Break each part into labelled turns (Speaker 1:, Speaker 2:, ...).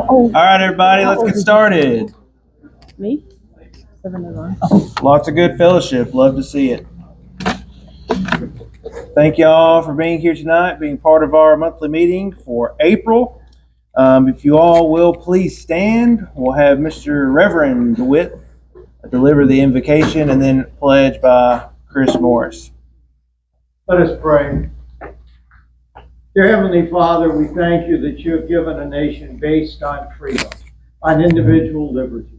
Speaker 1: All right, everybody, let's get started.
Speaker 2: Me? 71.
Speaker 1: Lots of good fellowship. Love to see it. Thank you all for being here tonight, being part of our monthly meeting for April. If you all will please stand, we'll have Mr. Reverend DeWitt deliver the invocation and then pledge by Chris Morris.
Speaker 3: Let us pray. Dear Heavenly Father, we thank you that you have given a nation based on freedom, on individual liberties.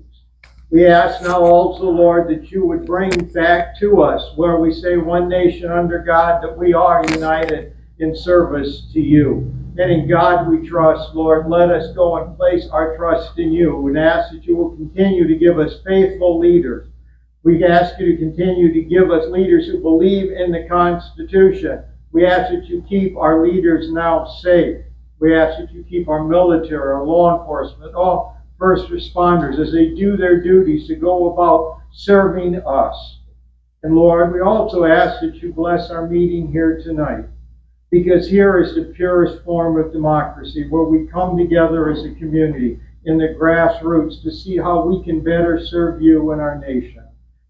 Speaker 3: We ask now also, Lord, that you would bring back to us where we say one nation under God, that we are united in service to you. And in God we trust, Lord. Let us go and place our trust in you and ask that you will continue to give us faithful leaders. We ask you to continue to give us leaders who believe in the Constitution. We ask that you keep our leaders now safe. We ask that you keep our military, our law enforcement, all first responders as they do their duties to go about serving us. And Lord, we also ask that you bless our meeting here tonight, because here is the purest form of democracy, where we come together as a community in the grassroots to see how we can better serve you and our nation.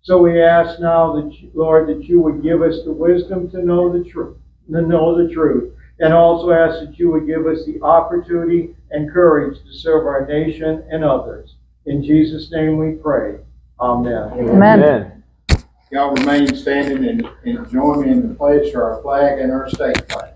Speaker 3: So we ask now that, Lord, that you would give us the wisdom to know the truth, and also ask that you would give us the opportunity and courage to serve our nation and others. In Jesus' name we pray. Amen.
Speaker 2: Amen.
Speaker 4: Y'all remain standing and join me in the pledge to our flag and our state flag.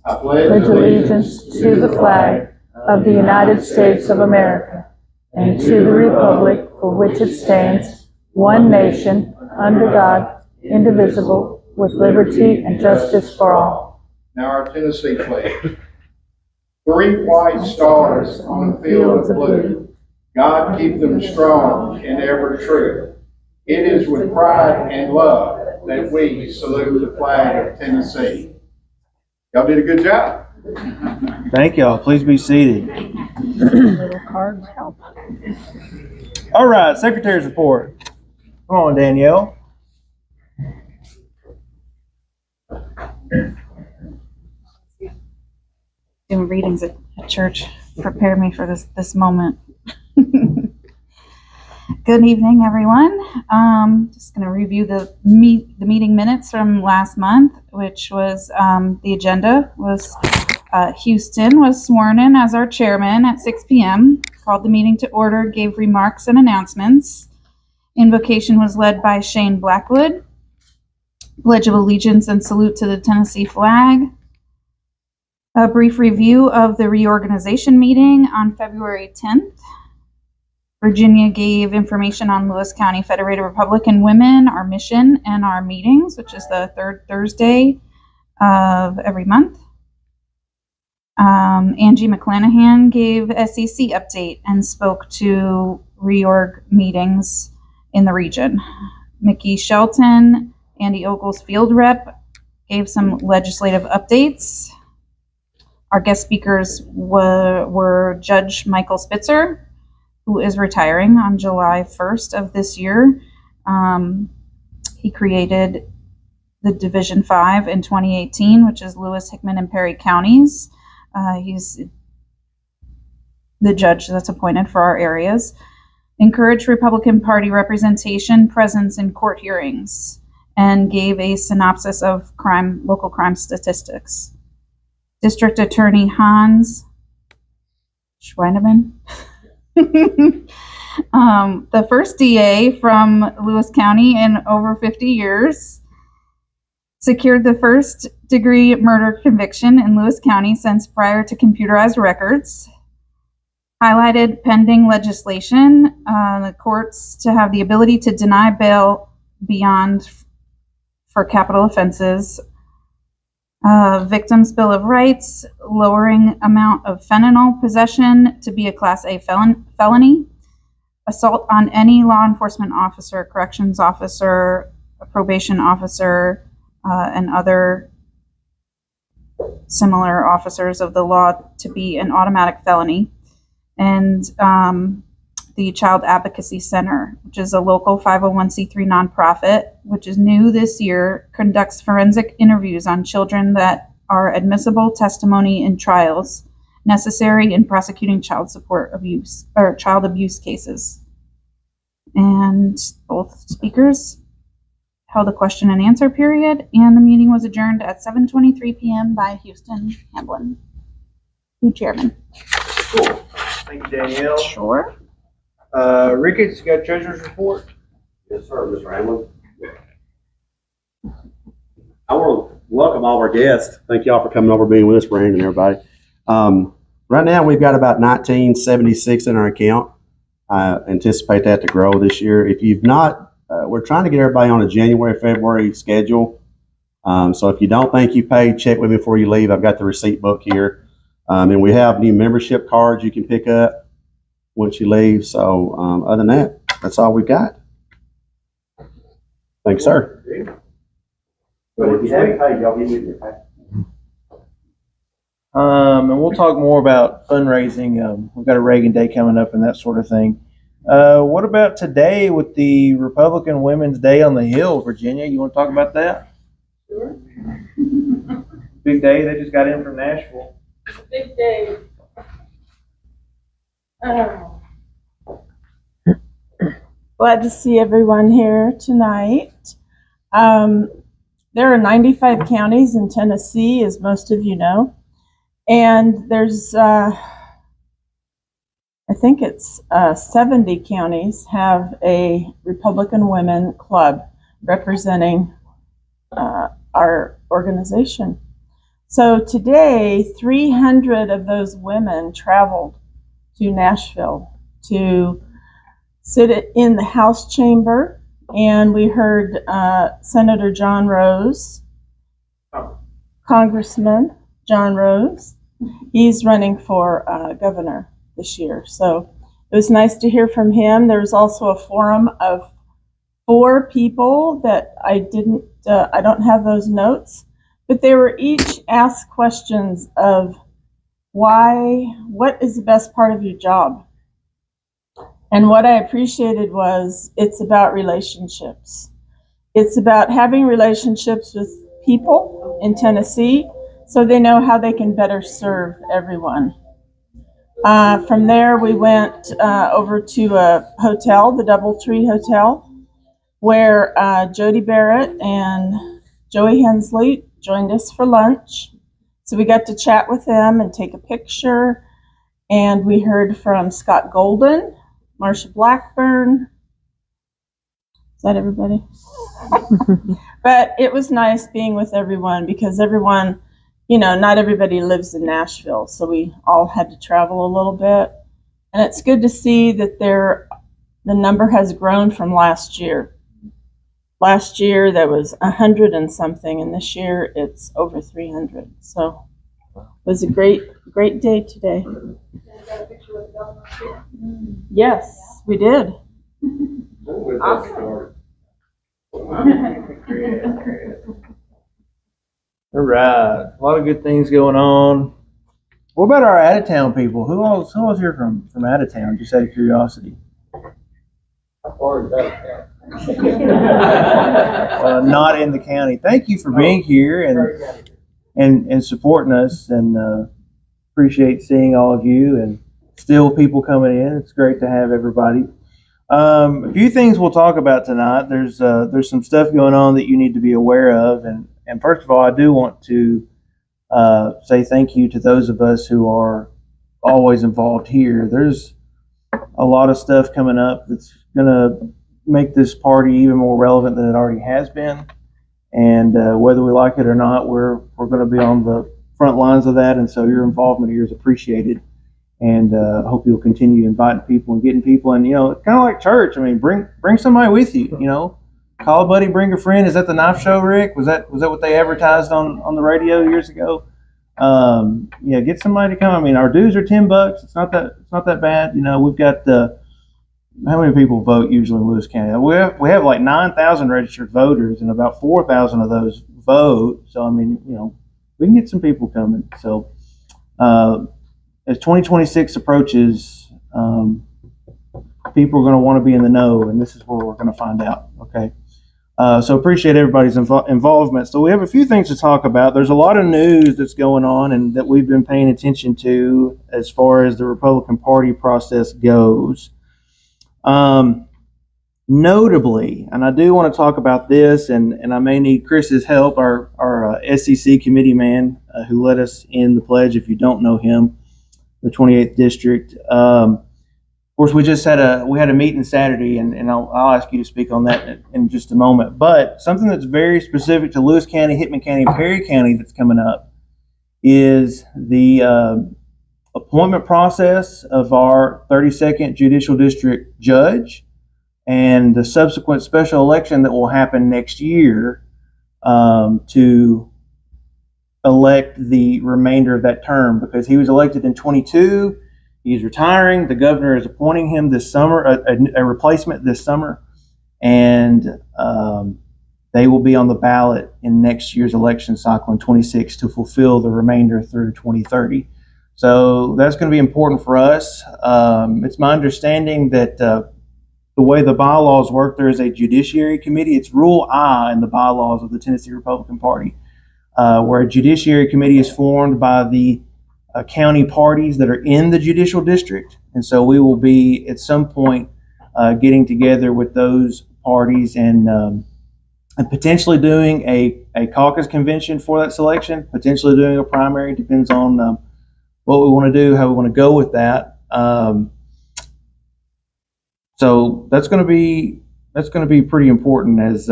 Speaker 4: I
Speaker 2: Pledge allegiance to the flag of the United States of America and to the republic for which it stands, one nation, under God, indivisible, with liberty and justice for all.
Speaker 4: Now our Tennessee flag. 3 white stars on a field of blue. God keep them strong and ever true. It is with pride and love that we salute the flag of Tennessee. Y'all did a good job.
Speaker 1: Thank y'all. Please be seated.
Speaker 2: Little cards help.
Speaker 1: All right, Secretary's report. Come on, Danielle.
Speaker 5: Doing readings at church prepared me for this moment. Good evening, everyone. Just going to review the meeting minutes from last month, which was the agenda was Houston was sworn in as our chairman at 6 p.m., called the meeting to order, gave remarks and announcements. Invocation was led by Shane Blackwood. Pledge of allegiance and salute to the Tennessee flag. A brief review of the reorganization meeting on February 10th. Virginia gave information on Lewis County Federated Republican Women, our mission, and our meetings, which is the third Thursday of every month. Angie McClanahan gave SEC update and spoke to reorg meetings in the region. Mickey Shelton, Andy Ogles field rep, gave some legislative updates. Our guest speakers were Judge Michael Spitzer, who is retiring on July 1st of this year. He created the Division 5 in 2018, which is Lewis, Hickman, and Perry counties. He's the judge that's appointed for our areas. Encouraged Republican Party representation, presence in court hearings, and gave a synopsis of local crime statistics. District Attorney Hans Schweinemann, the first DA from Lewis County in over 50 years, secured the first degree murder conviction in Lewis County since prior to computerized records, highlighted pending legislation, the courts to have the ability to deny bail beyond for capital offenses, Victims' Bill of Rights, lowering amount of fentanyl possession to be a Class A felony, assault on any law enforcement officer, corrections officer, a probation officer, and other similar officers of the law to be an automatic felony, and the Child Advocacy Center, which is a local 501c3 nonprofit, which is new this year, conducts forensic interviews on children that are admissible testimony in trials necessary in prosecuting child abuse cases. And both speakers held a question and answer period, and the meeting was adjourned at 7:23 p.m. by Houston Hamblin, who chairman.
Speaker 1: Cool. Thank you, Danielle.
Speaker 5: Sure.
Speaker 1: Ricketts, you got treasurer's report?
Speaker 6: Yes, sir, Mr. Hamlin. I want to welcome all of our guests. Thank y'all for coming over, being with us, Brandon and everybody. Right now, we've got about 1976 in our account. I anticipate that to grow this year. If you've not, we're trying to get everybody on a January, February schedule. So if you don't think you paid, check with me before you leave. I've got the receipt book here. And we have new membership cards you can pick up once you leave. So other than that, that's all we've got. Thanks, sir. But if you haven't paid, y'all give me your pay.
Speaker 1: And we'll talk more about fundraising. We've got a Reagan Day coming up and that sort of thing. What about today with the Republican Women's Day on the Hill, Virginia? You want to talk about that?
Speaker 7: Sure.
Speaker 1: Big day. They just got in from Nashville.
Speaker 7: Big day. Glad to see everyone here tonight. There are 95 counties in Tennessee, as most of you know, and there's, I think it's 70 counties have a Republican Women Club representing our organization. So today, 300 of those women traveled to Nashville to sit in the House chamber, and we heard Senator John Rose, Congressman John Rose. He's running for governor this year. So it was nice to hear from him. There was also a forum of 4 people that I don't have those notes, but they were each asked questions of what is the best part of your job? And what I appreciated was it's about relationships. It's about having relationships with people in Tennessee so they know how they can better serve everyone. From there, we went over to a hotel, the Doubletree Hotel, where Jody Barrett and Joey Hensley joined us for lunch. So we got to chat with them and take a picture. And we heard from Scott Golden, Marsha Blackburn. Is that everybody? But it was nice being with everyone because everyone, not everybody lives in Nashville, so we all had to travel a little bit. And it's good to see that the number has grown from last year. Last year there was 100 and something, and this year it's over 300. So it was a great day today. Yes, we did.
Speaker 1: Awesome. All right, a lot of good things going on. What about our out of town people? Who else here from out of town? Just out of curiosity.
Speaker 3: How far is that out?
Speaker 1: Not in the county. Thank you for being here and supporting us, and appreciate seeing all of you and still people coming in. It's great to have everybody. A few things we'll talk about tonight. There's some stuff going on that you need to be aware of, and first of all, I do want to say thank you to those of us who are always involved here. There's a lot of stuff coming up that's going to make this party even more relevant than it already has been, and whether we like it or not, we're going to be on the front lines of that, and so your involvement here is appreciated. And hope you'll continue inviting people and getting people. And, kind of like church. I mean, bring somebody with you, Call a buddy, bring a friend. Is that the knife show, Rick? Was that what they advertised on the radio years ago? Get somebody to come. I mean, our dues are $10. It's not that bad. We've got how many people vote usually in Lewis County? We have like 9,000 registered voters, and about 4,000 of those vote. So, I mean, we can get some people coming. So, as 2026 approaches, people are going to want to be in the know, and this is where we're going to find out. Okay. So appreciate everybody's involvement. So we have a few things to talk about. There's a lot of news that's going on and that we've been paying attention to as far as the Republican Party process goes. Notably, and I do want to talk about this, and I may need Chris's help, our SEC committee man who led us in the pledge, if you don't know him, the 28th District. Of course, we had a meeting Saturday, and I'll ask you to speak on that in just a moment. But something that's very specific to Lewis County, Hickman County, and Perry County that's coming up is the appointment process of our 32nd Judicial District Judge and the subsequent special election that will happen next year to elect the remainder of that term, because he was elected in 22. He's retiring. The governor is appointing him this summer, a replacement this summer, and they will be on the ballot in next year's election cycle in 26 to fulfill the remainder through 2030. So that's going to be important for us. It's my understanding that the way the bylaws work, there is a judiciary committee. It's Rule I in the bylaws of the Tennessee Republican Party, where a judiciary committee is formed by the county parties that are in the judicial district. And so we will be at some point getting together with those parties and potentially doing a caucus convention for that selection, potentially doing a primary. Depends on what we want to do, how we want to go with that. So that's going to be pretty important as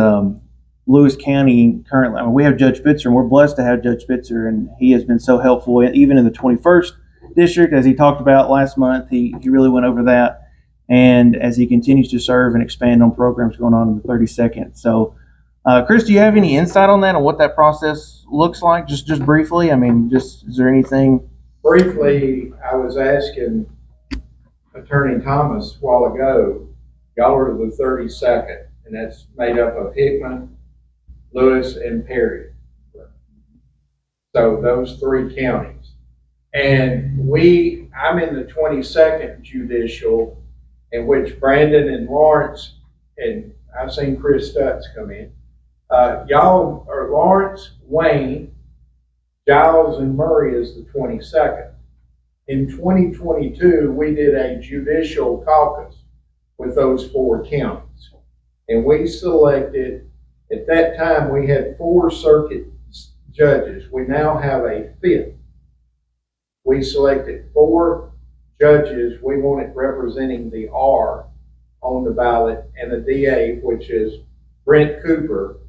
Speaker 1: Lewis County currently. I mean, we have Judge Spitzer, and we're blessed to have Judge Spitzer, and he has been so helpful, even in the 21st District, as he talked about last month. He really went over that, and as he continues to serve and expand on programs going on in the 32nd. So, Chris, do you have any insight on that, on what that process looks like? Just briefly. I mean, is there anything?
Speaker 4: Briefly, I was asking Attorney Thomas a while ago, y'all are the 32nd, and that's made up of Hickman, Lewis, and Perry. So those three counties. And I'm in the 22nd Judicial, in which Brandon and Lawrence, and I've seen Chris Stutz come in. Y'all are Lawrence, Wayne, Giles, and Murray is the 22nd. In 2022, we did a judicial caucus with those four counties. And we selected, at that time, we had 4 circuit judges. We now have a 5th. We selected 4 judges we wanted representing the R on the ballot, and the DA, which is Brent Cooper,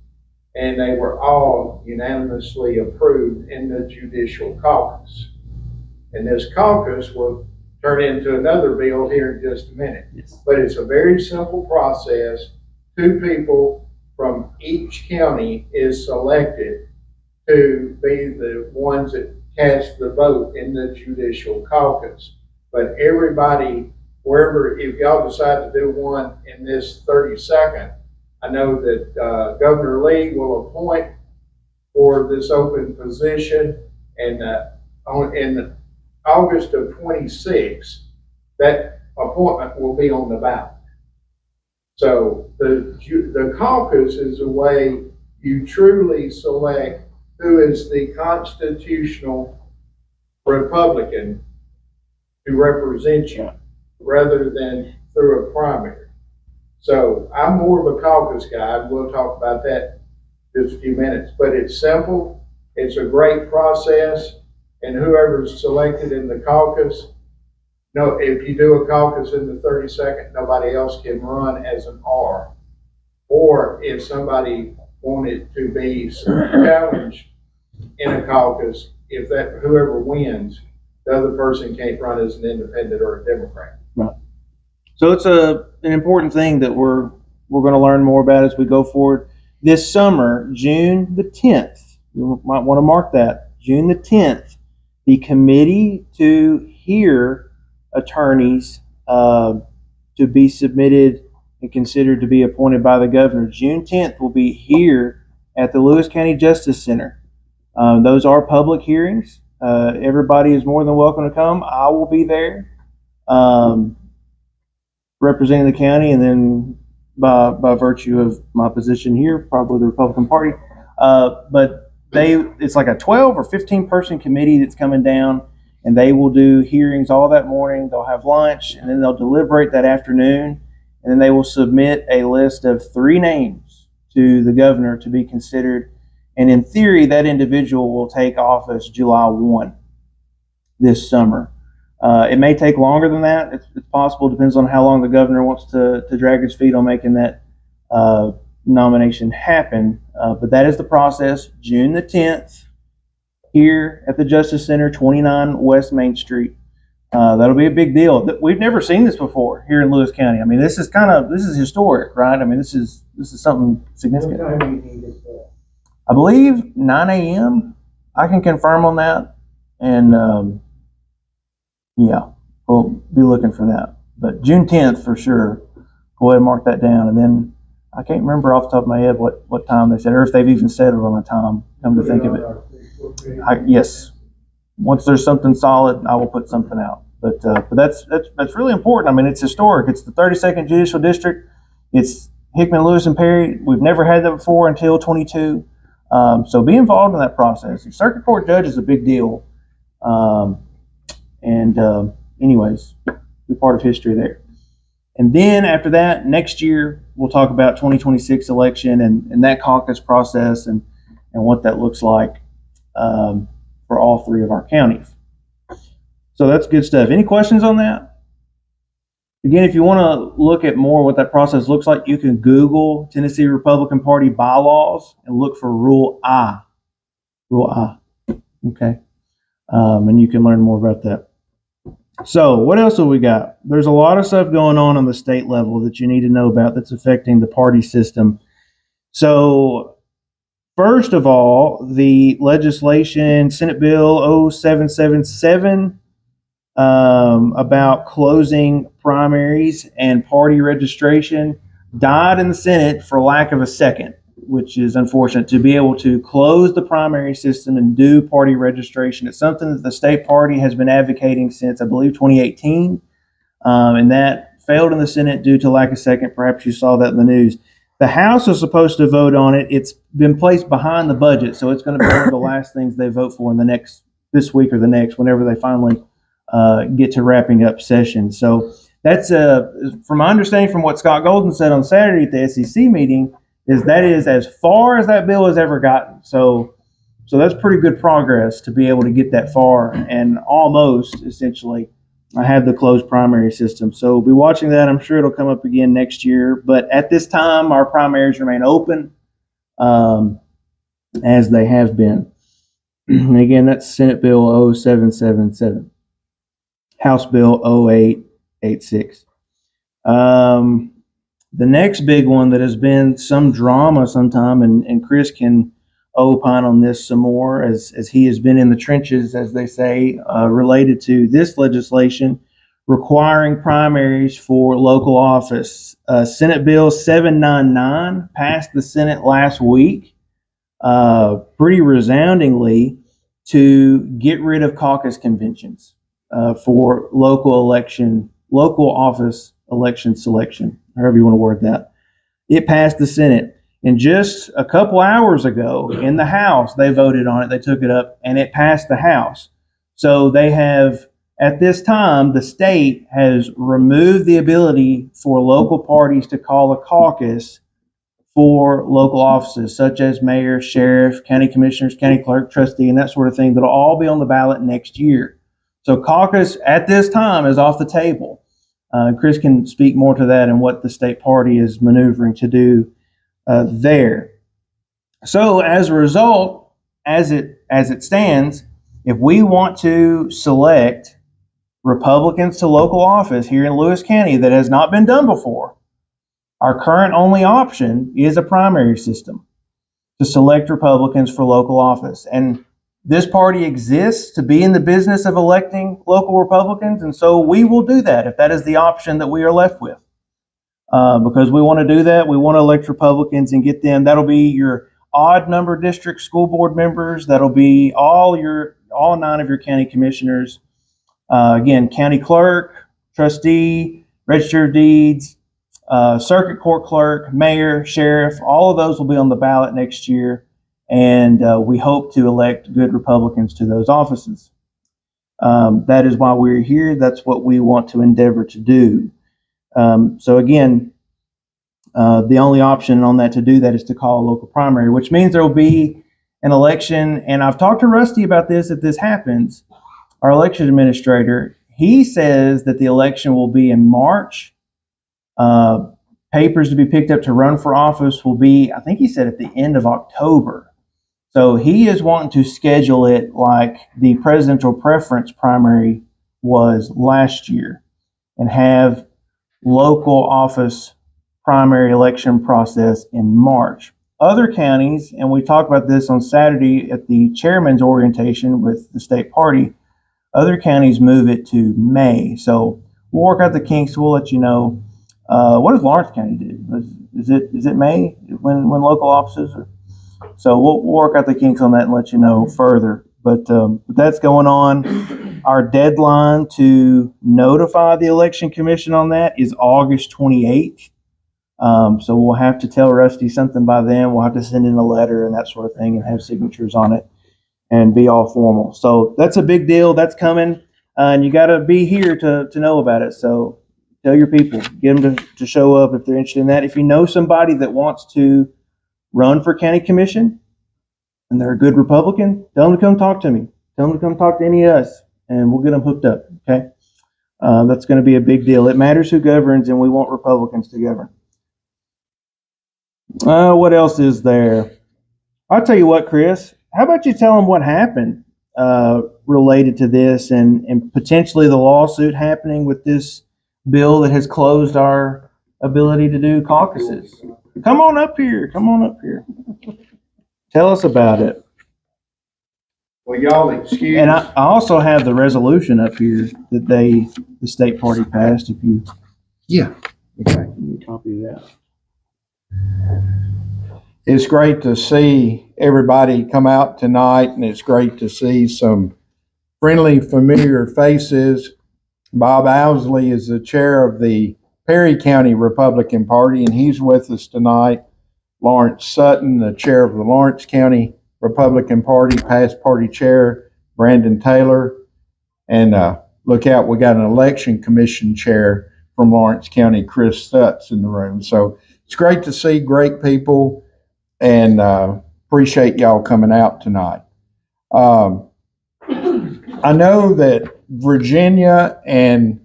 Speaker 4: and they were all unanimously approved in the judicial caucus. And this caucus will turn into another bill here in just a minute.
Speaker 1: Yes.
Speaker 4: But it's a very simple process. 2 people from each county is selected to be the ones that cast the vote in the judicial caucus. But everybody, wherever, if y'all decide to do one in this 32nd, I know that Governor Lee will appoint for this open position, and in August of 26, that appointment will be on the ballot. So the caucus is a way you truly select who is the constitutional Republican to represent you, rather than through a primary. So I'm more of a caucus guy. We'll talk about that in just a few minutes. But it's simple. It's a great process. And whoever's selected in the caucus, if you do a caucus in the 32nd, nobody else can run as an R. Or if somebody wanted to be challenged in a caucus, whoever wins, the other person can't run as an independent or a Democrat.
Speaker 1: Right. So it's an important thing that we're going to learn more about as we go forward. This summer, June the 10th, you might want to mark that, June the 10th, the committee to hear attorneys to be submitted and considered to be appointed by the governor. June 10th will be here at the Lewis County Justice Center. Those are public hearings. Everybody is more than welcome to come. I will be there representing the county, and then by virtue of my position here, probably the Republican Party. But it's like a 12 or 15 person committee that's coming down, and they will do hearings all that morning. They'll have lunch, and then they'll deliberate that afternoon, and then they will submit a list of 3 names to the governor to be considered. And in theory, that individual will take office July 1 this summer. It may take longer than that. It's possible. Depends on how long the governor wants to drag his feet on making that nomination happen. But that is the process. June the 10th, here at the Justice Center, 29 West Main Street. That'll be a big deal. We've never seen this before here in Lewis County. I mean, this is historic, right? I mean, this is something significant.
Speaker 3: What time do you need it for?
Speaker 1: I believe 9 a.m. I can confirm on that. And yeah, we'll be looking for that. But June 10th for sure. Go ahead and mark that down. And then I can't remember off the top of my head what time they said, or if they've even settled on a time, come to think of it. Yes. Once there's something solid, I will put something out. But that's really important. I mean, it's historic. It's the 32nd Judicial District. It's Hickman, Lewis, and Perry. We've never had that before until 22. So be involved in that process. Your circuit court judge is a big deal. Anyways, be part of history there. And then after that, next year, we'll talk about 2026 election and that caucus process and what that looks like for all 3 of our counties. So that's good stuff. Any questions on that? Again, if you want to look at more what that process looks like, you can Google Tennessee Republican Party bylaws and look for Rule I. Rule I. Okay. And you can learn more about that. So what else have we got? There's a lot of stuff going on the state level that you need to know about that's affecting the party system. So first of all, the legislation, Senate Bill 0777, about closing primaries and party registration, died in the Senate for lack of a second, which is unfortunate. To be able to close the primary system and do party registration, it's something that the state party has been advocating since, I believe, 2018, and that failed in the Senate due to lack of second. Perhaps you saw that in the news. The House is supposed to vote on it. It's been placed behind the budget, so it's going to be one of the last things they vote for in this week or the next, whenever they finally get to wrapping up session. So that's from my understanding from what Scott Golden said on Saturday at the SEC meeting, that is as far as that bill has ever gotten. So that's pretty good progress to be able to get that far and almost essentially have the closed primary system. So we'll be watching that. I'm sure it'll come up again next year. But at this time, our primaries remain open as they have been. And again, that's Senate Bill 0777, House Bill 0886. The next big one that has been some drama sometime, and Chris can opine on this some more as he has been in the trenches, as they say, related to this legislation requiring primaries for local office. Senate Bill 799 passed the Senate last week pretty resoundingly to get rid of caucus conventions for local office election selection, however you want to word that. It passed the Senate. And just a couple hours ago in the House, they voted on it. They took it up and it passed the House. So they have, at this time, the state has removed the ability for local parties to call a caucus for local offices, such as mayor, sheriff, county commissioners, county clerk, trustee, and that sort of thing. That'll all be on the ballot next year. So caucus at this time is off the table. Chris can speak more to that and what the state party is maneuvering to do there. So as a result, as it stands, if we want to select Republicans to local office here in Lewis County that has not been done before, our current only option is a primary system to select Republicans for local office. And this party exists to be in the business of electing local Republicans, and so we will do that if that is the option that we are left with. Because we want to do that. We want to elect Republicans and get them. That'll be your odd number district school board members. That'll be all 9 of your county commissioners. Again, county clerk, trustee, register of deeds, circuit court clerk, mayor, sheriff, all of those will be on the ballot next year. And we hope to elect good Republicans to those offices. That is why we're here. That's what we want to endeavor to do. So again, the only option on that to do that is to call a local primary, which means there will be an election. And I've talked to Rusty about this. If this happens, our election administrator, he says that the election will be in March. Papers to be picked up to run for office will be, I think he said, at the end of October. So he is wanting to schedule it like the presidential preference primary was last year and have local office primary election process in March. Other counties, and we talked about this on Saturday at the chairman's orientation with the state party, other counties move it to May. So we'll work out the kinks. We'll let you know. What does Lawrence County do? Is it May when local offices are? So we'll work out the kinks on that and let you know further. But that's going on. Our deadline to notify the election commission on that is August 28th. So we'll have to tell Rusty something by then. We'll have to send in a letter and that sort of thing and have signatures on it and be all formal. So that's a big deal. That's coming. And you got to be here to know about it. So tell your people, get them to show up if they're interested in that. If you know somebody that wants to run for county commission and they're a good Republican, tell them to come talk to me. Tell them to come talk to any of us and we'll get them hooked up. Okay. That's going to be a big deal. It matters who governs and we want Republicans to govern. What else is there? I'll tell you what, Chris, how about you tell them what happened related to this and potentially the lawsuit happening with this bill that has closed our ability to do caucuses. Come on up here. Come on up here. Tell us about it.
Speaker 4: Well, y'all excuse.
Speaker 1: And I also have the resolution up here that the state party passed. If you,
Speaker 4: Yeah.
Speaker 1: okay, you copy that.
Speaker 4: It's great to see everybody come out tonight, and it's great to see some friendly, familiar faces. Bob Owsley is the chair of the Perry County Republican Party, and he's with us tonight. Lawrence Sutton, the chair of the Lawrence County Republican Party, past party chair, Brandon Taylor. And look out, we got an election commission chair from Lawrence County, Chris Stutz, in the room. So it's great to see great people, and appreciate y'all coming out tonight. I know that Virginia and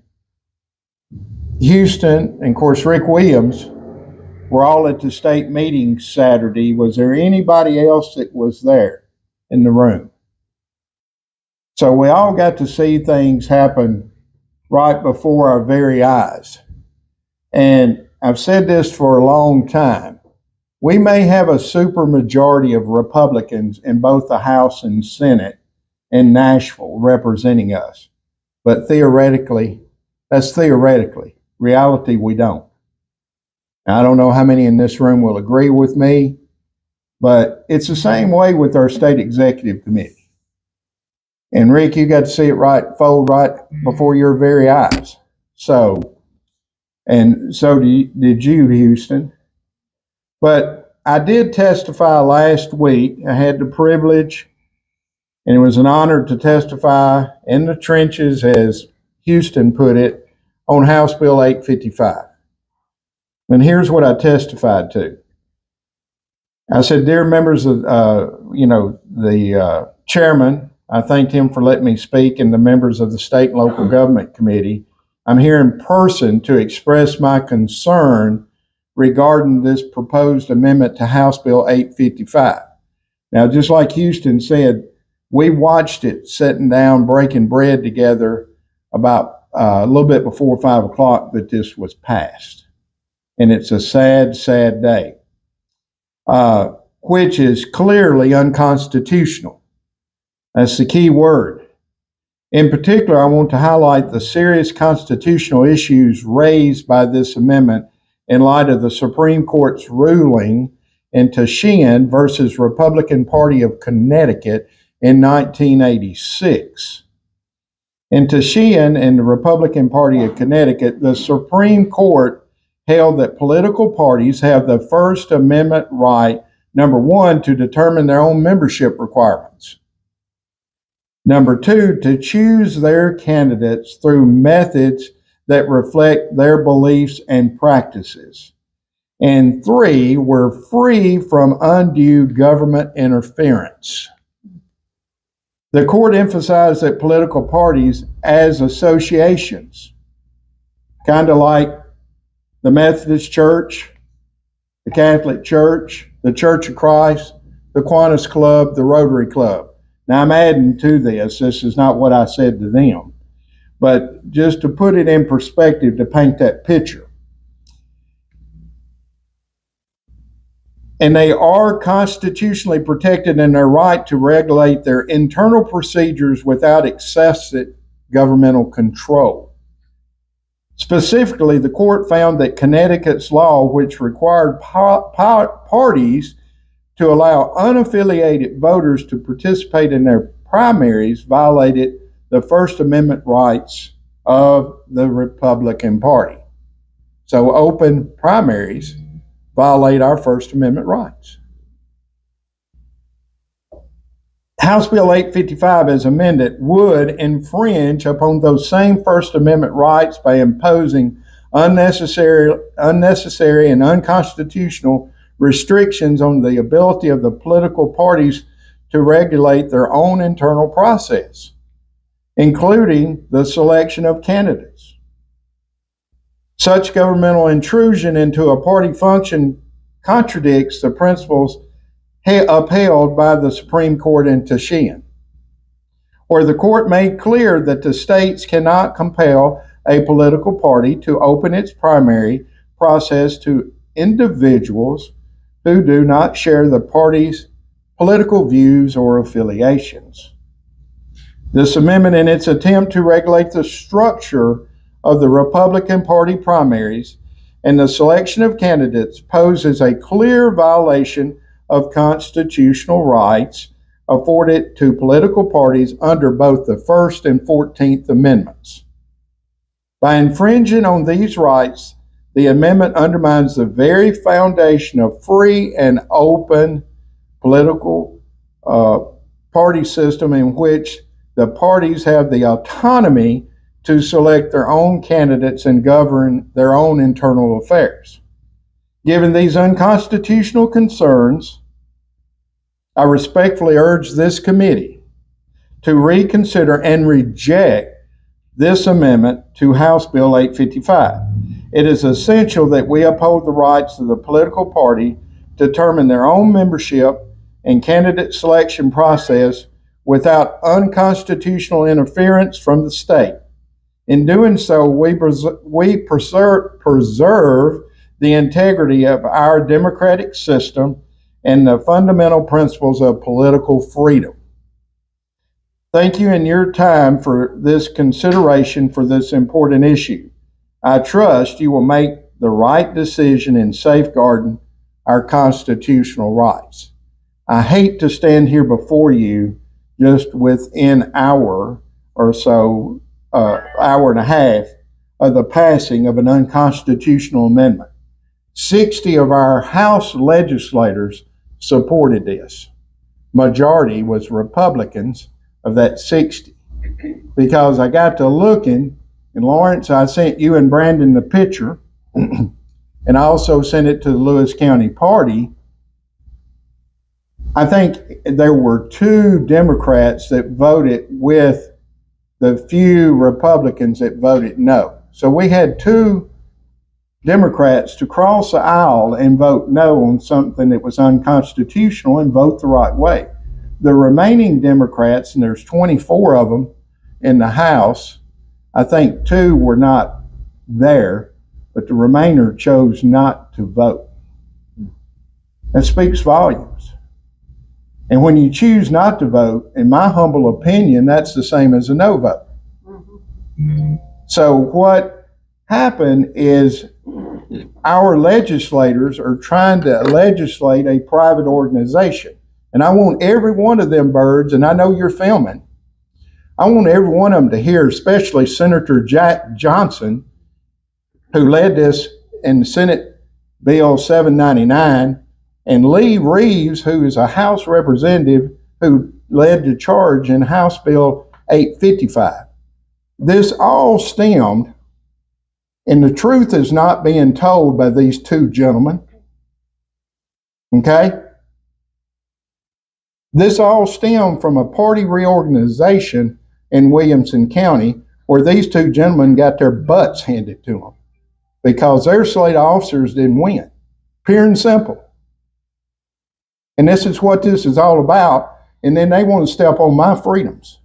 Speaker 4: Houston, and of course Rick Williams, were all at the state meeting Saturday. Was there anybody else that was there in the room? So we all got to see things happen right before our very eyes. And I've said this for a long time. We may have a supermajority of Republicans in both the House and Senate in Nashville representing us. But theoretically, that's theoretically. Reality, we don't. Now, I don't know how many in this room will agree with me, but it's the same way with our state executive committee. And Rick, you got to see it fold right before your very eyes. So did you, Houston. But I did testify last week. I had the privilege, and it was an honor to testify in the trenches, as Houston put it, on House Bill 855. And here's what I testified to. I said, dear members of, the chairman, I thanked him for letting me speak, and the members of the State and Local Government Committee. I'm here in person to express my concern regarding this proposed amendment to House Bill 855. Now, just like Houston said, we watched it sitting down, breaking bread together about a little bit before 5 o'clock that this was passed. And it's a sad, sad day, which is clearly unconstitutional. That's the key word. In particular, I want to highlight the serious constitutional issues raised by this amendment in light of the Supreme Court's ruling in Tashian versus Republican Party of Connecticut in 1986. In Tashian and the Republican Party of Connecticut, the Supreme Court held that political parties have the First Amendment right, number one, to determine their own membership requirements. Number two, to choose their candidates through methods that reflect their beliefs and practices. And three, we're free from undue government interference. The court emphasized that political parties as associations, kind of like the Methodist Church, the Catholic Church, the Church of Christ, the Kiwanis Club, the Rotary Club. Now I'm adding to this. This is not what I said to them, but just to put it in perspective, to paint that picture. And they are constitutionally protected in their right to regulate their internal procedures without excessive governmental control. Specifically, the court found that Connecticut's law, which required parties to allow unaffiliated voters to participate in their primaries, violated the First Amendment rights of the Republican Party. So open primaries violate our First Amendment rights. House Bill 855, as amended, would infringe upon those same First Amendment rights by imposing unnecessary and unconstitutional restrictions on the ability of the political parties to regulate their own internal process, including the selection of candidates. Such governmental intrusion into a party function contradicts the principles upheld by the Supreme Court in Tashian, where the court made clear that the states cannot compel a political party to open its primary process to individuals who do not share the party's political views or affiliations. This amendment, in its attempt to regulate the structure of the Republican Party primaries and the selection of candidates, poses a clear violation of constitutional rights afforded to political parties under both the First and 14th Amendments. By infringing on these rights, the amendment undermines the very foundation of free and open political party system in which the parties have the autonomy to select their own candidates and govern their own internal affairs. Given these unconstitutional concerns, I respectfully urge this committee to reconsider and reject this amendment to House Bill 855. It is essential that we uphold the rights of the political party to determine their own membership and candidate selection process without unconstitutional interference from the state. In doing so, we preserve the integrity of our democratic system and the fundamental principles of political freedom. Thank you in your time for this consideration for this important issue. I trust you will make the right decision in safeguarding our constitutional rights. I hate to stand here before you just within an hour or so, hour and a half of the passing of an unconstitutional amendment. 60 of our House legislators supported this. Majority was Republicans of that 60. Because I got to looking, and Lawrence, I sent you and Brandon the picture, and I also sent it to the Lewis County Party. I think there were 2 Democrats that voted with the few Republicans that voted no. So we had 2 Democrats to cross the aisle and vote no on something that was unconstitutional and vote the right way. The remaining Democrats, and there's 24 of them in the House, I think 2 were not there, but the remainder chose not to vote. That speaks volumes. And when you choose not to vote, in my humble opinion, that's the same as a no vote. So what happened is our legislators are trying to legislate a private organization. And I want every one of them birds, and I know you're filming, I want every one of them to hear, especially Senator Jack Johnson, who led this in Senate Bill 799, and Lee Reeves, who is a House representative who led the charge in House Bill 855. This all stemmed, and the truth is not being told by these two gentlemen. Okay? This all stemmed from a party reorganization in Williamson County where these two gentlemen got their butts handed to them because their slate of officers didn't win. Pure and simple. And this is what this is all about. And then they want to step on my freedoms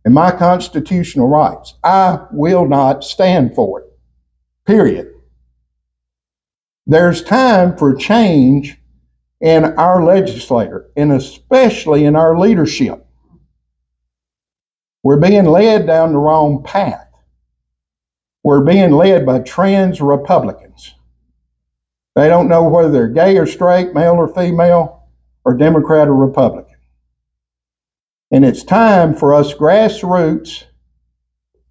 Speaker 4: and my constitutional rights. I will not stand for it. Period. There's time for change in our legislature, and especially in our leadership. We're being led down the wrong path. We're being led by trans Republicans. They don't know whether they're gay or straight, male or female, or Democrat or Republican. And it's time for us grassroots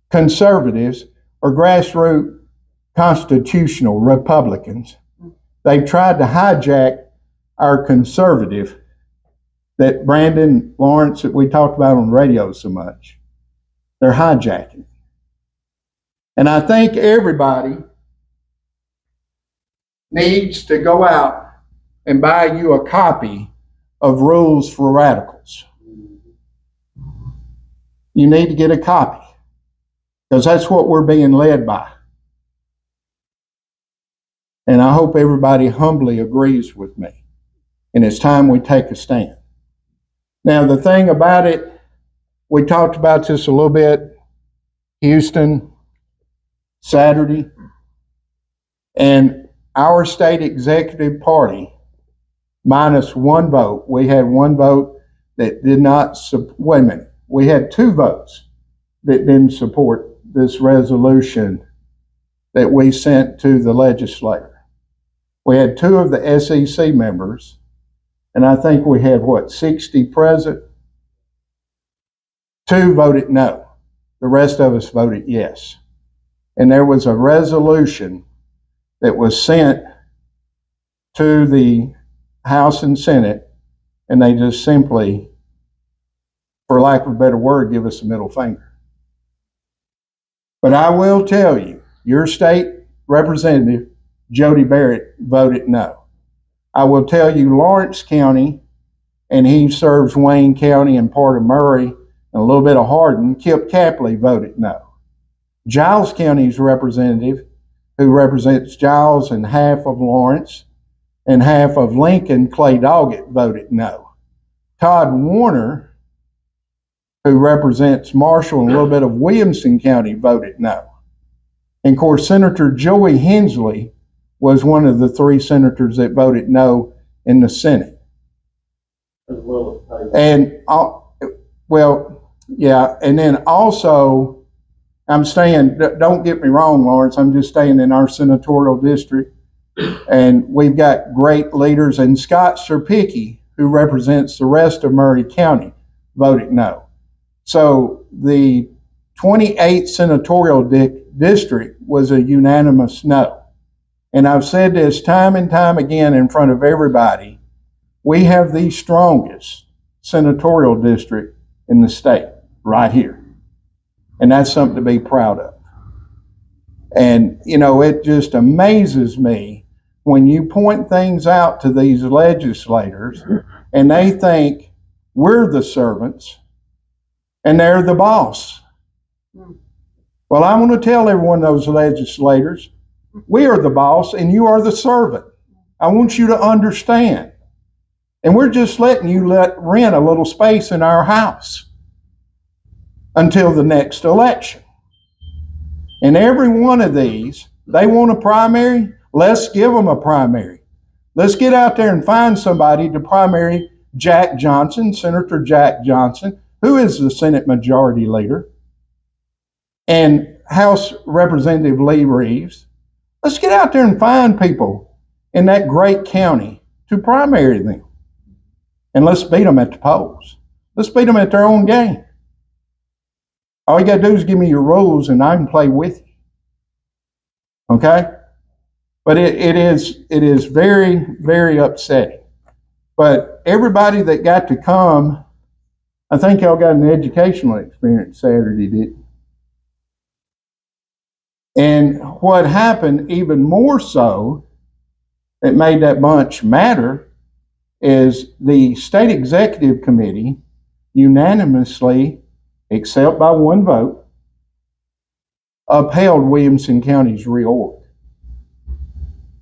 Speaker 4: conservatives or grassroots constitutional Republicans. They've tried to hijack our conservative that Brandon Lawrence that we talked about on the radio so much. They're hijacking. And I think everybody needs to go out and buy you a copy of Rules for Radicals. You need to get a copy because that's what we're being led by. And I hope everybody humbly agrees with me. And it's time we take a stand. Now, the thing about it, we talked about this a little bit, Houston, Saturday, and our state executive party, minus one vote, we had one vote that did not, wait a minute, we had two votes that didn't support this resolution that we sent to the legislature. We had two of the SEC members, and I think we had, 60 present? Two voted no. The rest of us voted yes. And there was a resolution that was sent to the House and Senate, and they just simply, for lack of a better word, give us a middle finger. But I will tell you, your state representative, Jody Barrett, voted no. I will tell you Lawrence County, and he serves Wayne County and part of Murray and a little bit of Hardin, Kip Capley voted no. Giles County's representative, who represents Giles and half of Lawrence and half of Lincoln, Clay Doggett, voted no. Todd Warner, who represents Marshall and a little bit of Williamson County, voted no. And of course, Senator Joey Hensley was one of the three senators that voted no in the Senate. And, and then also, I'm staying, don't get me wrong, Lawrence, I'm just staying in our senatorial district, and we've got great leaders, and Scott Serpicki, who represents the rest of Murray County, voted no. So the 28th senatorial district was a unanimous no. And I've said this time and time again in front of everybody, we have the strongest senatorial district in the state, right here. And that's something to be proud of. And, it just amazes me when you point things out to these legislators and they think we're the servants and they're the boss. Well, I want to tell every one of those legislators, we are the boss and you are the servant. I want you to understand. And we're just letting you rent a little space in our house until the next election. And every one of these, they want a primary, let's give them a primary. Let's get out there and find somebody to primary Jack Johnson, Senator Jack Johnson, who is the Senate Majority Leader, and House Representative Lee Reeves. Let's get out there and find people in that great county to primary them. And let's beat them at the polls. Let's beat them at their own game. All you got to do is give me your rules and I can play with you. Okay?
Speaker 8: But it is very, very upsetting. But everybody that got to come, I think y'all got an educational experience Saturday, didn't you? And what happened even more so, that made that bunch matter, is the state executive committee unanimously, except by one vote, upheld Williamson County's reorg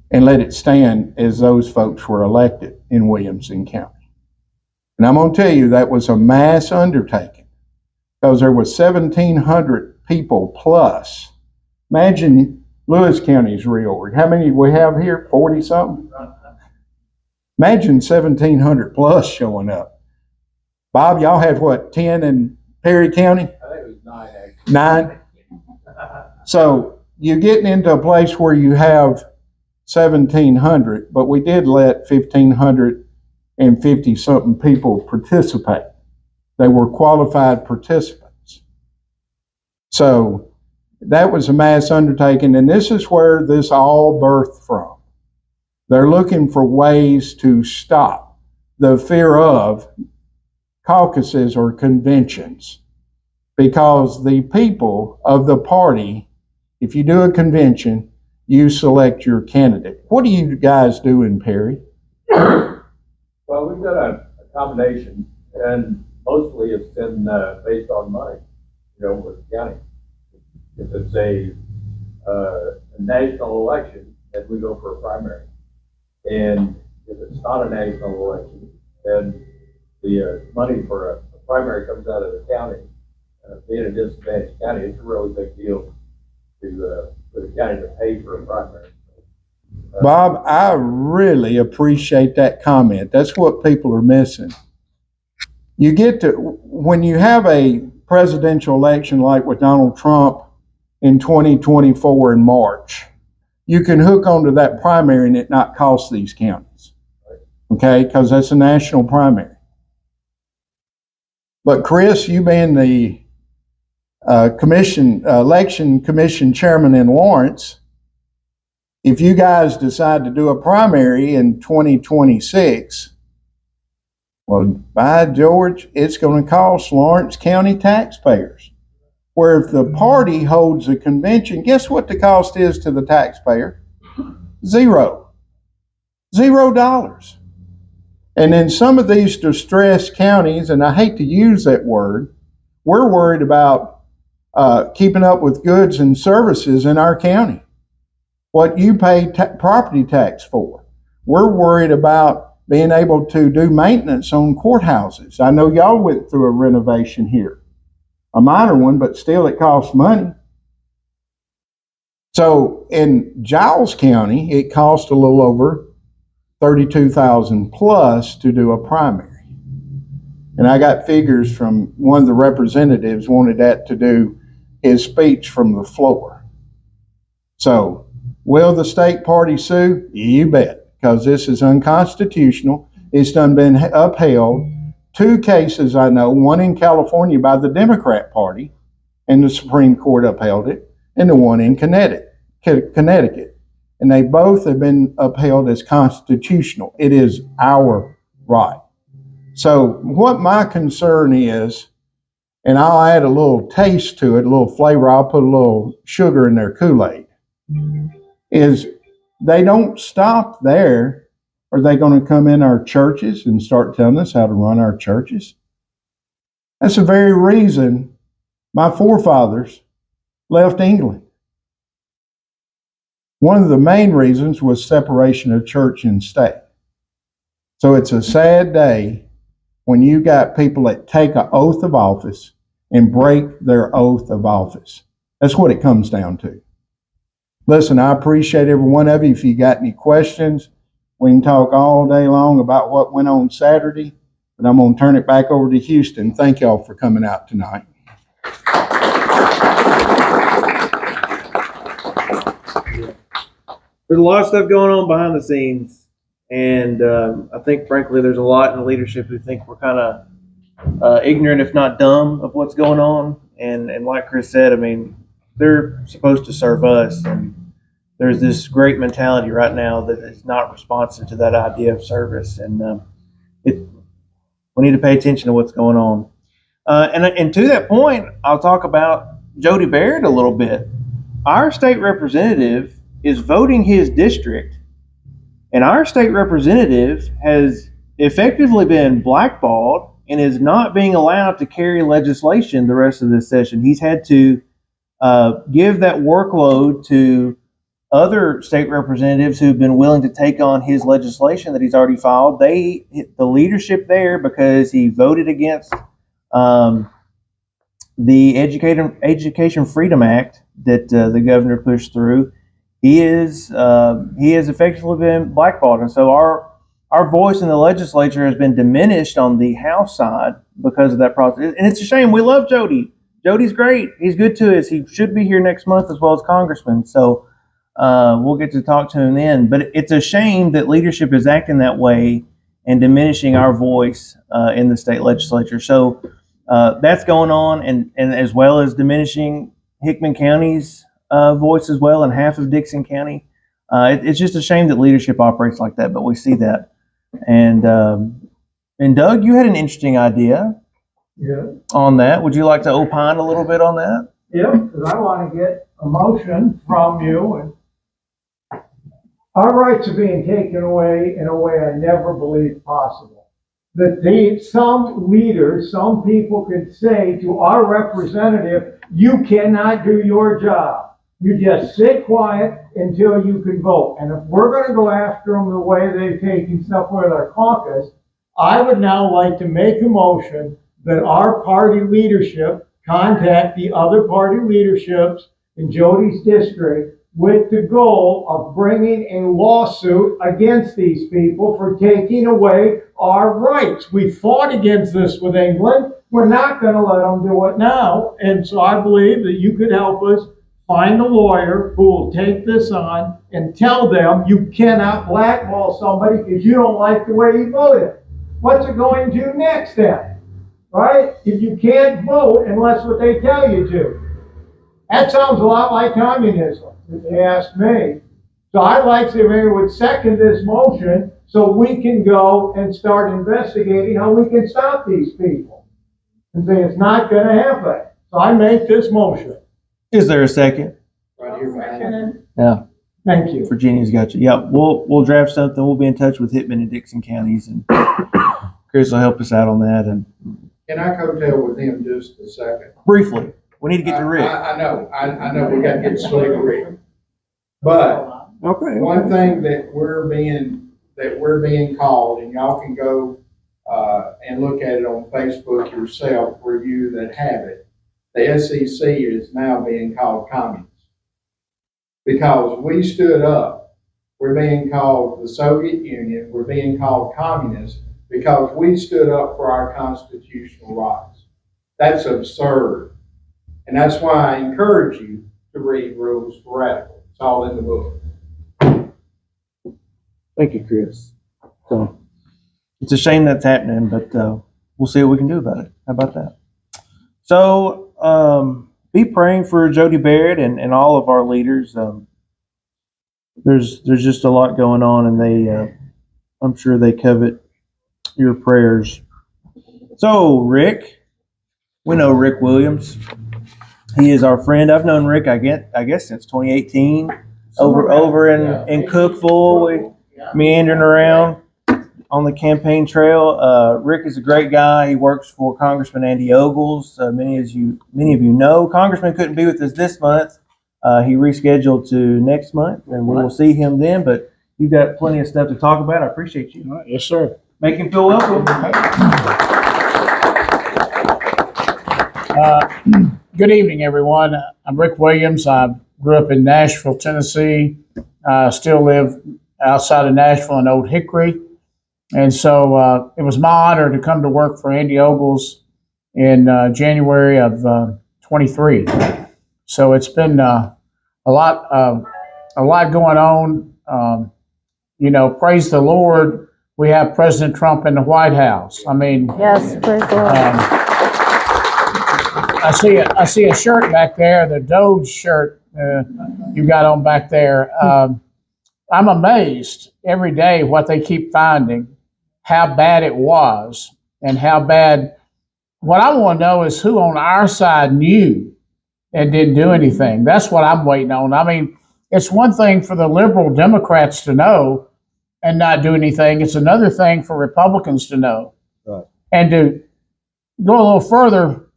Speaker 8: and let it stand as those folks were elected in Williamson County. And I'm going to tell you, that was a mass undertaking because there was 1,700 people plus. Imagine Lewis County's reorg. How many do we have here? 40 something? Imagine 1,700 plus showing up. Bob, y'all had what, 10 in Perry County?
Speaker 4: I think it was 9 actually.
Speaker 8: 9? So you're getting into a place where you have 1,700, but we did let 1,550 something people participate. They were qualified participants. So that was a mass undertaking, and this is where this all birthed from. They're looking for ways to stop the fear of caucuses or conventions, because the people of the party, if you do a convention, you select your candidate. What do you guys do in Perry?
Speaker 9: Well, we've got a combination, and mostly it's been based on money, with the county. If it's a national election, then we go for a primary. And if it's not a national election, then the money for a primary comes out of the county. Being a disadvantaged county, it's a really big deal for the county to pay for a primary.
Speaker 8: Bob, I really appreciate that comment. That's what people are missing. You get to, when you have a presidential election like with Donald Trump in 2024 in March, you can hook onto that primary and it not cost these counties. Okay, because that's a national primary. But Chris, you being the election commission chairman in Lawrence, if you guys decide to do a primary in 2026, well, by George, it's going to cost Lawrence County taxpayers. Where if the party holds a convention, guess what the cost is to the taxpayer? $0. $0. And in some of these distressed counties, and I hate to use that word, we're worried about keeping up with goods and services in our county. What you pay property tax for. We're worried about being able to do maintenance on courthouses. I know y'all went through a renovation here. A minor one, but still it costs money. So in Giles County, it cost a little over $32,000 plus to do a primary. And I got figures from one of the representatives wanted that to do his speech from the floor. So will the state party sue? You bet, because this is unconstitutional. It's done been upheld. 2 cases I know, one in California by the Democrat Party, and the Supreme Court upheld it, and the one in Connecticut. And they both have been upheld as constitutional. It is our right. So what my concern is, and I'll add a little taste to it, a little flavor, I'll put a little sugar in their Kool-Aid, is they don't stop there. Are they going to come in our churches and start telling us how to run our churches? That's the very reason my forefathers left England. One of the main reasons was separation of church and state. So it's a sad day when you got people that take an oath of office and break their oath of office. That's what it comes down to. Listen, I appreciate every one of you. If you got any questions, we can talk all day long about what went on Saturday, but I'm going to turn it back over to Houston. Thank y'all for coming out tonight.
Speaker 1: There's a lot of stuff going on behind the scenes, and I think, frankly, there's a lot in the leadership who think we're kind of ignorant, if not dumb, of what's going on. And like Chris said, I mean, they're supposed to serve us, and there's this great mentality right now that is not responsive to that idea of service, and we need to pay attention to what's going on. And to that point, I'll talk about Jody Baird a little bit. Our state representative is voting his district, and our state representative has effectively been blackballed and is not being allowed to carry legislation the rest of this session. He's had to give that workload to other state representatives who've been willing to take on his legislation that he's already filed. The leadership there, because he voted against the Education Freedom Act that the governor pushed through, he has effectively been blackballed, and so our voice in the legislature has been diminished on the House side because of that process. And it's a shame. We love Jody. Jody's great. He's good to us. He should be here next month as well as Congressman. So we'll get to talk to him then. But it's a shame that leadership is acting that way and diminishing our voice in the state legislature. So that's going on, and as well as diminishing Hickman County's voice as well, and half of Dixon County. It's just a shame that leadership operates like that, but we see that. And Doug, you had an interesting idea on that. Would you like to opine a little bit on that?
Speaker 3: Yeah, because I want to get a motion from you, and our rights are being taken away in a way I never believed possible. That some leaders, some people could say to our representative, you cannot do your job. You just sit quiet until you can vote. And if we're going to go after them the way they've taken stuff with our caucus, I would now like to make a motion that our party leadership contact the other party leaderships in Jody's district with the goal of bringing a lawsuit against these people for taking away our rights. We fought against this with England. We're not going to let them do it now. And so I believe that you could help us find a lawyer who will take this on and tell them you cannot blackball somebody because you don't like the way he voted. What's it going to next then? Right? If you can't vote unless what they tell you to. That sounds a lot like communism, if you ask me. So I'd like to maybe would second this motion so we can go and start investigating how we can stop these people. And say it's not going to happen. So I make this motion.
Speaker 1: Is there a second?
Speaker 4: Right here, man.
Speaker 1: Yeah.
Speaker 3: Thank you.
Speaker 1: Virginia's got you. Yeah, we'll draft something. We'll be in touch with Hickman and Dixon counties, and Chris will help us out on that. And
Speaker 4: Can I coattail with him just a second?
Speaker 1: briefly, we need to get to Rick.
Speaker 4: I know, we gotta get to Slick Rick. But
Speaker 1: Okay.
Speaker 4: one thing that we're being called, and y'all can go, and look at it on Facebook yourself for you that have it. The SEC is now being called communist. Because we stood up, we're being called the Soviet Union, we're being called communist because we stood up for our constitutional rights. That's absurd. And that's why I encourage you to read Rules for Radical. It's all in the book.
Speaker 1: Thank you, Chris. So it's a shame that's happening, but we'll see what we can do about it. How about that? So be praying for Jody Baird and all of our leaders. There's just a lot going on, and they I'm sure they covet your prayers. So Rick, we know Rick Williams. He is our friend. I've known Rick, I guess since 2018. Over in Cookeville, we meandering around on the campaign trail. Rick is a great guy. He works for Congressman Andy Ogles. Many of you know. Congressman couldn't be with us this month. He rescheduled to next month, and we will see him then. But you've got plenty of stuff to talk about. I appreciate you.
Speaker 10: Yes, sir.
Speaker 1: Make him feel welcome.
Speaker 10: Good evening, everyone. I'm Rick Williams. I grew up in Nashville, Tennessee. Still live outside of Nashville in Old Hickory. And so it was my honor to come to work for Andy Ogles in January of 23. So it's been a lot going on. Praise the Lord, we have President Trump in the White House. I mean,
Speaker 2: Yes, praise the Lord.
Speaker 10: I see a shirt back there, the Doge shirt you got on back there. I'm amazed every day what they keep finding, how bad it was, and how bad. What I want to know is who on our side knew and didn't do anything. That's what I'm waiting on. I mean, it's one thing for the liberal Democrats to know and not do anything. It's another thing for Republicans to know.
Speaker 6: Right.
Speaker 10: And to go a little further,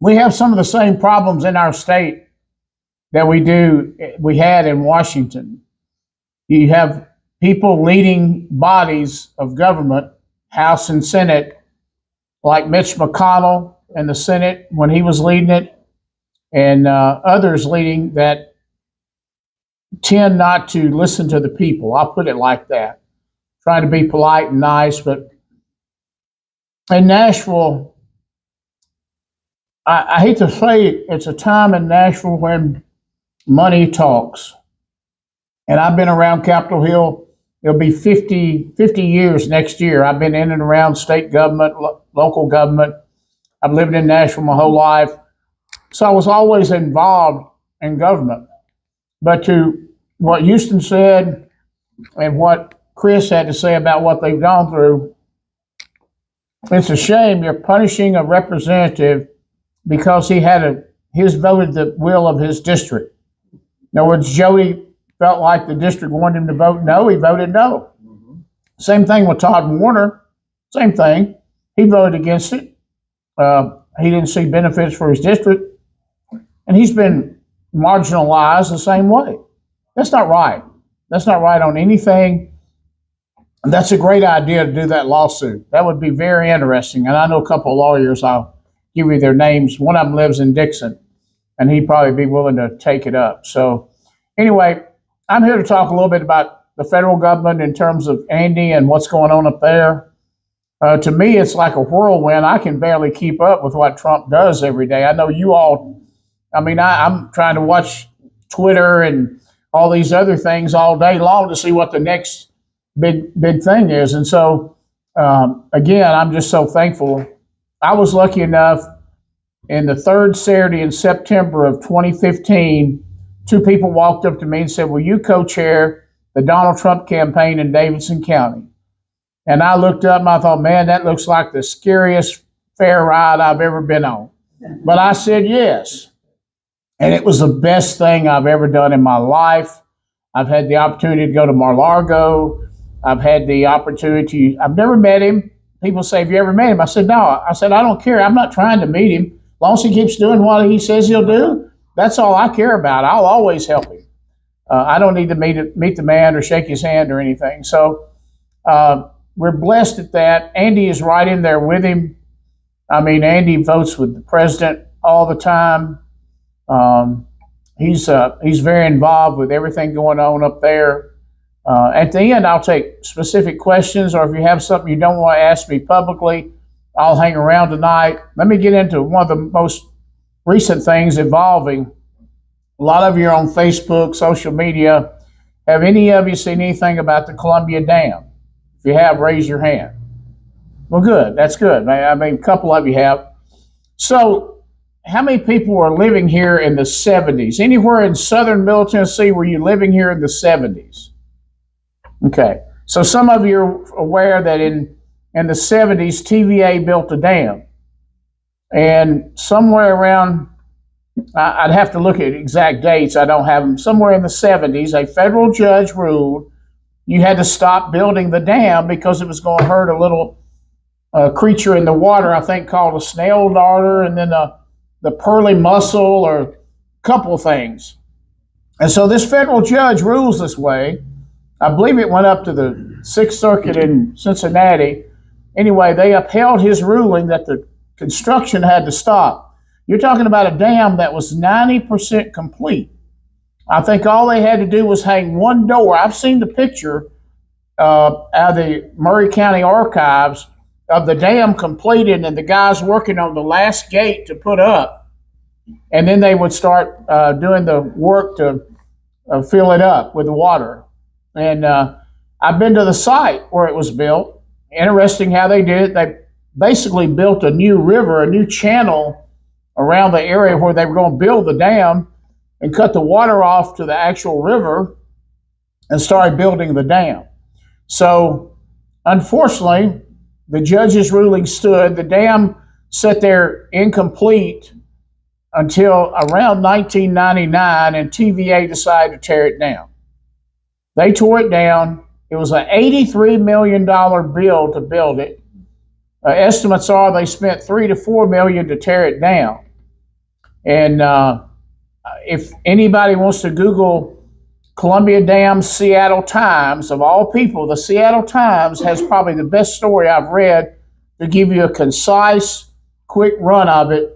Speaker 10: we have some of the same problems in our state that we had in Washington. You have people leading bodies of government, House and Senate, like Mitch McConnell in the Senate when he was leading it, and others leading that tend not to listen to the people. I'll put it like that. Trying to be polite and nice, but in Nashville, I hate to say it, it's a time in Nashville when money talks. And I've been around Capitol Hill. It'll be 50 years next year. I've been in and around state government, local government. I've lived in Nashville my whole life. So I was always involved in government. But to what Houston said and what Chris had to say about what they've gone through, it's a shame you're punishing a representative because he had his voted the will of his district. In other words, Jody felt like the district wanted him to vote no, he voted no. Same thing with Todd Warner, same thing. He voted against it. He didn't see benefits for his district, and he's been marginalized the same way. That's not right. That's not right on anything. And that's a great idea to do that lawsuit. That would be very interesting. And I know a couple of lawyers, I'll give you their names. One of them lives in Dixon, and he'd probably be willing to take it up. So anyway, I'm here to talk a little bit about the federal government in terms of Andy and what's going on up there. To me, it's like a whirlwind. I can barely keep up with what Trump does every day. I know you all, I'm trying to watch Twitter and all these other things all day long to see what the next big thing is. And so, again, I'm just so thankful. I was lucky enough in the third Saturday in September of 2015, two people walked up to me and said, will you co-chair the Donald Trump campaign in Davidson County? And I looked up and I thought, man, that looks like the scariest fair ride I've ever been on. But I said yes. And it was the best thing I've ever done in my life. I've had the opportunity to go to Mar-a-Lago. I've had the opportunity, I've never met him. People say, have you ever met him? I said, no. I said, I don't care. I'm not trying to meet him. As long as he keeps doing what he says he'll do, that's all I care about. I'll always help him. I don't need to meet the man or shake his hand or anything. So we're blessed at that. Andy is right in there with him. I mean, Andy votes with the president all the time. He's very involved with everything going on up there. At the end, I'll take specific questions, or if you have something you don't want to ask me publicly, I'll hang around tonight. Let me get into one of the most recent things involving. A lot of you are on Facebook, social media. Have any of you seen anything about the Columbia Dam? If you have, raise your hand. Well, good. That's good. I mean, a couple of you have. So, how many people were living here in the 70s? Anywhere in southern Middle Tennessee were you living here in the 70s? Okay. So some of you are aware that in the 70s, TVA built a dam. And somewhere around, I'd have to look at exact dates, I don't have them, somewhere in the 70s, a federal judge ruled you had to stop building the dam because it was going to hurt a little creature in the water, I think called a snail darter, and then the pearly mussel, or a couple of things. And so this federal judge rules this way. I believe it went up to the Sixth Circuit in Cincinnati. Anyway, they upheld his ruling that the construction had to stop. You're talking about a dam that was 90% complete. I think all they had to do was hang one door. I've seen the picture out of the Murray County Archives of the dam completed and the guys working on the last gate to put up. And then they would start doing the work to fill it up with the water. And I've been to the site where it was built. Interesting how they did it. They basically built a new river, a new channel around the area where they were going to build the dam and cut the water off to the actual river and started building the dam. So unfortunately, the judge's ruling stood. The dam sat there incomplete until around 1999, and TVA decided to tear it down. They tore it down. It was an $83 million bill to build it. Estimates are they spent $3 to $4 million to tear it down. And if anybody wants to Google Columbia Dam Seattle Times, of all people, the Seattle Times has probably the best story I've read to give you a concise, quick run of it,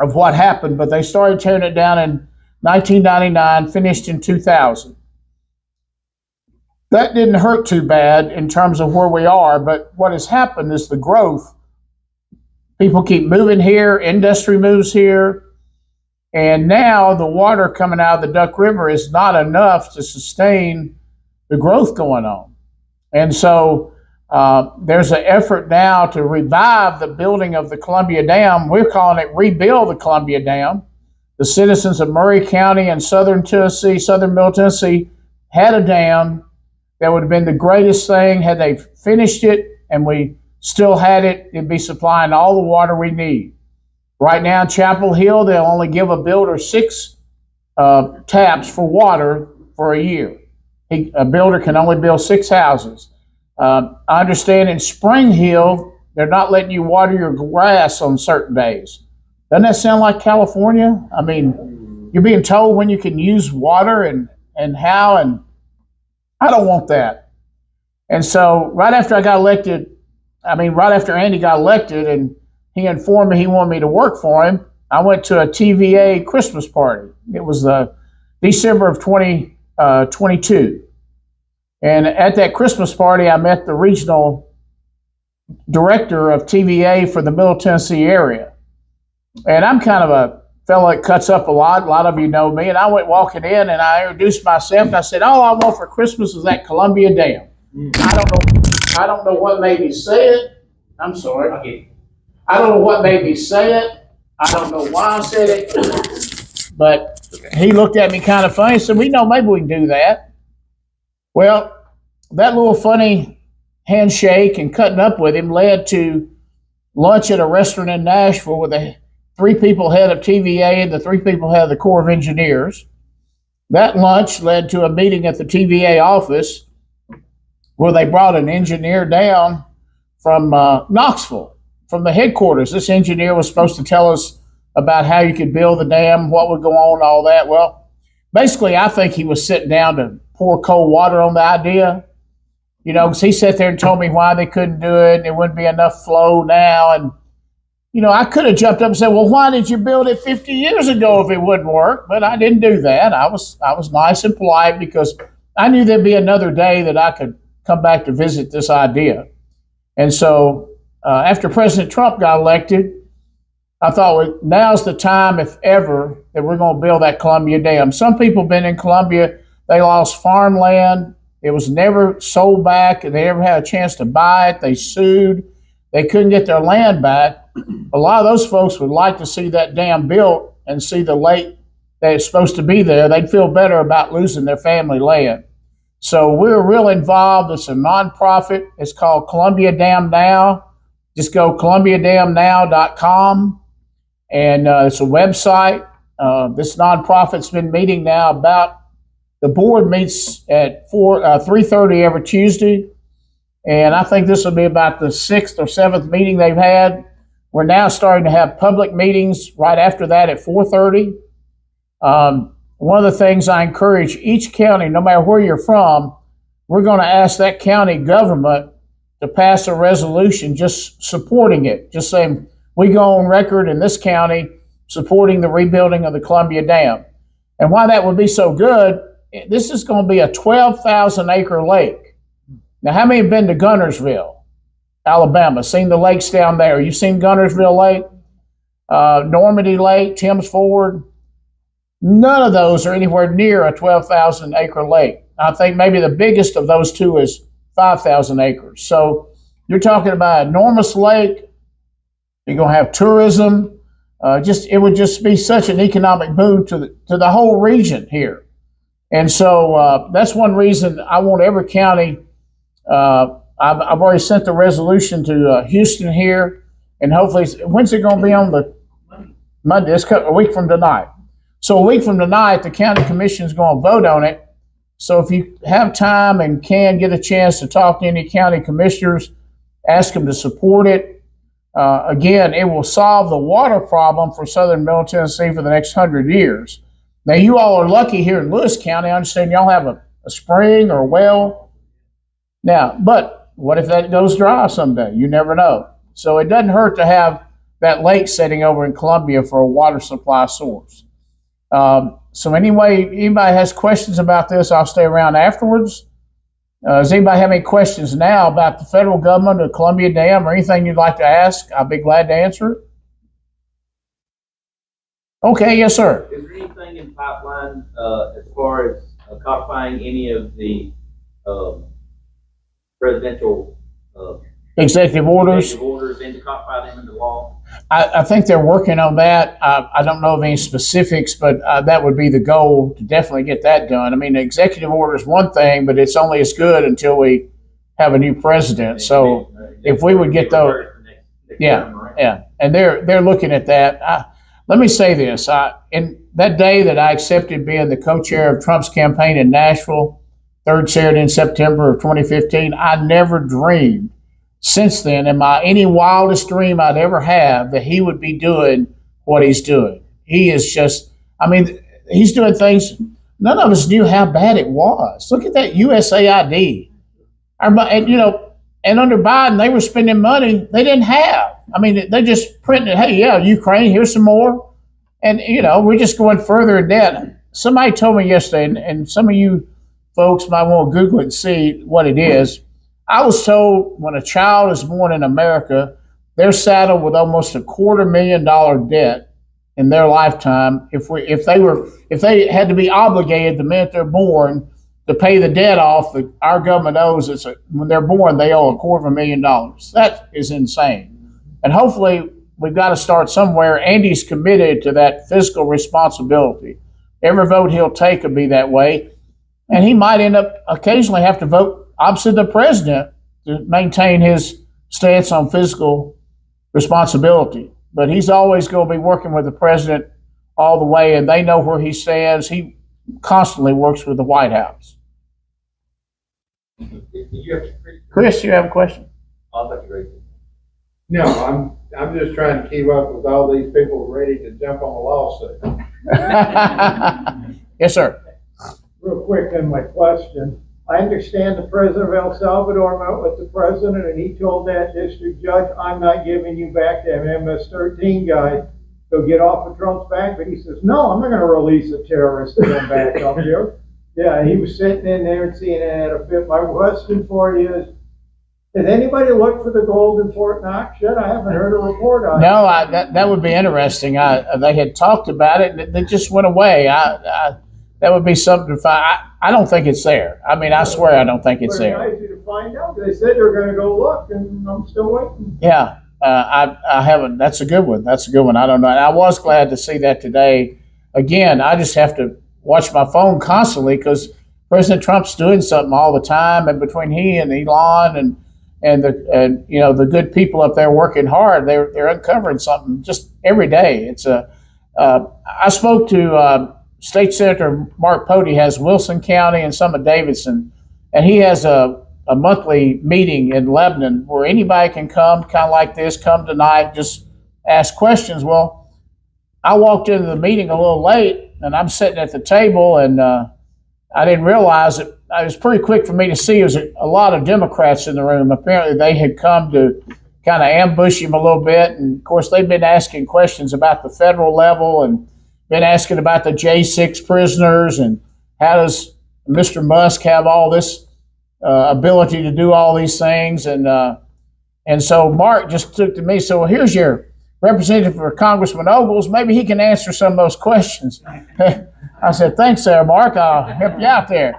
Speaker 10: of what happened. But they started tearing it down in 1999, finished in 2000. That didn't hurt too bad in terms of where we are, but what has happened is the growth. People keep moving here, industry moves here, and now the water coming out of the Duck River is not enough to sustain the growth going on. And so there's an effort now to revive the building of the Columbia Dam. We're calling it Rebuild the Columbia Dam. The citizens of Murray County and southern Tennessee, southern Middle Tennessee, had a dam that would have been the greatest thing had they finished it and we still had it. It'd be supplying all the water we need. Right now in Chapel Hill, they'll only give a builder 6 taps for water for a year. A builder can only build 6 houses. I understand in Spring Hill, they're not letting you water your grass on certain days. Doesn't that sound like California? I mean, you're being told when you can use water and how, and I don't want that. And so right after Andy got elected and he informed me he wanted me to work for him, I went to a TVA Christmas party. It was December of 2022. And at that Christmas party, I met the regional director of TVA for the Middle Tennessee area. And I'm kind of a fellow that cuts up a lot. A lot of you know me. And I went walking in and I introduced myself and I said, all I want for Christmas is that Columbia Dam. I don't know what made me say it. I'm sorry. I don't know what made me say it. I don't know why I said it. But he looked at me kind of funny and said, maybe we can do that. Well, that little funny handshake and cutting up with him led to lunch at a restaurant in Nashville with the 3 people head of TVA and the 3 people head of the Corps of Engineers. That lunch led to a meeting at the TVA office where they brought an engineer down from Knoxville, from the headquarters. This engineer was supposed to tell us about how you could build the dam, what would go on, all that. Well, basically, I think he was sitting down to pour cold water on the idea, because he sat there and told me why they couldn't do it, and there wouldn't be enough flow now. And, I could have jumped up and said, well, why did you build it 50 years ago if it wouldn't work? But I didn't do that. I was nice and polite because I knew there'd be another day that I could come back to visit this idea. And so after President Trump got elected, I thought, well, now's the time, if ever, that we're going to build that Columbia Dam. Some people have been in Columbia. They lost farmland. It was never sold back, and they never had a chance to buy it. They sued. They couldn't get their land back. A lot of those folks would like to see that dam built and see the lake that is supposed to be there. They'd feel better about losing their family land. So we're real involved. It's a nonprofit. It's called Columbia Dam Now. Just go columbiadamnow.com, and it's a website. This nonprofit's been meeting now the board meets at 3:30 every Tuesday, and I think this will be about the 6th or 7th meeting they've had. We're now starting to have public meetings right after that at 4:30. One of the things I encourage each county, no matter where you're from, we're going to ask that county government to pass a resolution just supporting it, just saying we go on record in this county supporting the rebuilding of the Columbia Dam. And why that would be so good, this is going to be a 12,000 acre lake. Now, how many have been to Guntersville, Alabama? Seen the lakes down there? You've seen Guntersville Lake, Normandy Lake, Timms Ford? None of those are anywhere near a 12,000 acre lake. I think maybe the biggest of those two is 5,000 acres. So you're talking about an enormous lake. You're going to have tourism. it would just be such an economic boon to the whole region here. And so that's one reason I want every county. I've already sent the resolution to Houston here, and hopefully, when's it going to be on the Monday? It's a week from tonight. So a week from tonight, the county commission is going to vote on it. So if you have time and can get a chance to talk to any county commissioners, ask them to support it. Again, it will solve the water problem for southern Middle Tennessee for the next 100 years. Now, you all are lucky here in Lewis County. I understand y'all have a spring or a well. Now, but what if that goes dry someday? You never know. So it doesn't hurt to have that lake sitting over in Columbia for a water supply source. So anyway, anybody has questions about this, I'll stay around afterwards. Does anybody have any questions now about the federal government or Columbia Dam or anything you'd like to ask? I'll be glad to answer it. Okay, yes, sir.
Speaker 11: Is there anything in pipeline as far as codifying any of the presidential
Speaker 10: executive orders
Speaker 11: and to codify them into law?
Speaker 10: I think they're working on that. I don't know of any specifics, but that would be the goal to definitely get that done. I mean, the executive order is one thing, but it's only as good until we have a new president. So if we would get those, yeah, and they're looking at that. Let me say this: in that day that I accepted being the co-chair of Trump's campaign in Nashville, third Saturday in September of 2015, I never dreamed since then, in my any wildest dream I'd ever have, that he would be doing what he's doing. He is just, I mean, he's doing things none of us knew how bad it was. Look at that USAID. And under Biden, they were spending money they didn't have. I mean, they just printed, hey, yeah, Ukraine, here's some more. And, we're just going further in debt. Somebody told me yesterday, and some of you folks might want to Google it and see what it is. I was told when a child is born in America, they're saddled with almost $250,000 debt in their lifetime. If they had to be obligated the minute they're born to pay the debt off that our government owes, when they're born, they owe $250,000. That is insane. And hopefully we've got to start somewhere. Andy's committed to that fiscal responsibility. Every vote he'll take will be that way. And he might end up occasionally have to vote opposite the president to maintain his stance on fiscal responsibility. But he's always going to be working with the president all the way, and they know where he stands. He constantly works with the White House. Chris, you have a question?
Speaker 9: No, I'm just trying to keep up with all these people ready to jump on a lawsuit.
Speaker 10: Yes, sir.
Speaker 3: Real quick on my question. I understand the president of El Salvador met with the president and he told that district judge, I'm not giving you back that MS-13 guy. So get off of Trump's back. But he says, no, I'm not going to release a terrorist to come back up here. Yeah, he was sitting in there and seeing it had a fit. My question for you is, did anybody look for the gold in Fort Knox yet? I haven't heard a report on it.
Speaker 10: No, that would be interesting. They had talked about it and it just went away. That would be something to find. I don't think it's there. I mean, I swear I don't think it's there.
Speaker 3: It's nice to find out. They said they were going to go look, and I'm still waiting.
Speaker 10: Yeah, I haven't. That's a good one. That's a good one. I don't know. And I was glad to see that today. Again, I just have to watch my phone constantly because President Trump's doing something all the time, and between he and Elon and the good people up there working hard, they're uncovering something just every day. I spoke to State Senator Mark Pody has Wilson County and some of Davidson, and he has a monthly meeting in Lebanon where anybody can come, kind of like this, come tonight, just ask questions. Well, I walked into the meeting a little late, and I'm sitting at the table, and I didn't realize it. It was pretty quick for me to see there was a lot of Democrats in the room. Apparently, they had come to kind of ambush him a little bit, and of course, they've been asking questions about the federal level and been asking about the J6 prisoners and how does Mr. Musk have all this ability to do all these things. And so Mark just took to me, so here's your representative for Congressman Ogles. Maybe he can answer some of those questions. I said, thanks, sir, Mark. I'll help you out there.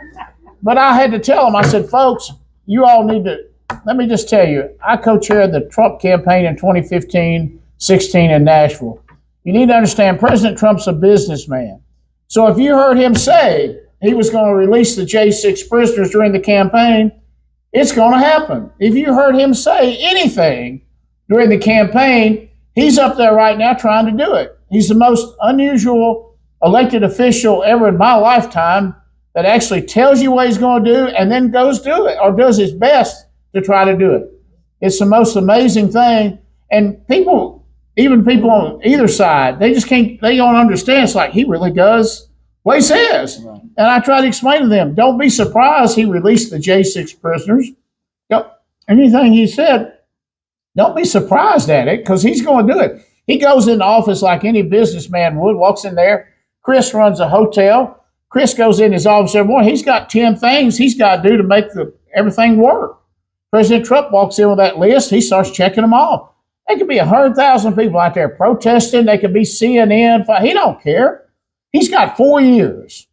Speaker 10: But I had to tell him, I said, folks, you all need to, let me just tell you, I co-chaired the Trump campaign in 2015, 16 in Nashville. You need to understand President Trump's a businessman. So if you heard him say he was going to release the J6 prisoners during the campaign, it's going to happen. If you heard him say anything during the campaign, he's up there right now trying to do it. He's the most unusual elected official ever in my lifetime that actually tells you what he's going to do and then goes do it, or does his best to try to do it. It's the most amazing thing. And people, even people on either side, they don't understand. It's like he really does what he says. Right. And I try to explain to them, don't be surprised he released the J6 prisoners. Yep. Anything he said, don't be surprised at it, because he's going to do it. He goes into office like any businessman would, walks in there. Chris runs a hotel. Chris goes in his office every morning. He's got 10 things he's got to do to make everything work. President Trump walks in with that list. He starts checking them off. There could be 100,000 people out there protesting. They could be CNN. He don't care. He's got 4 years.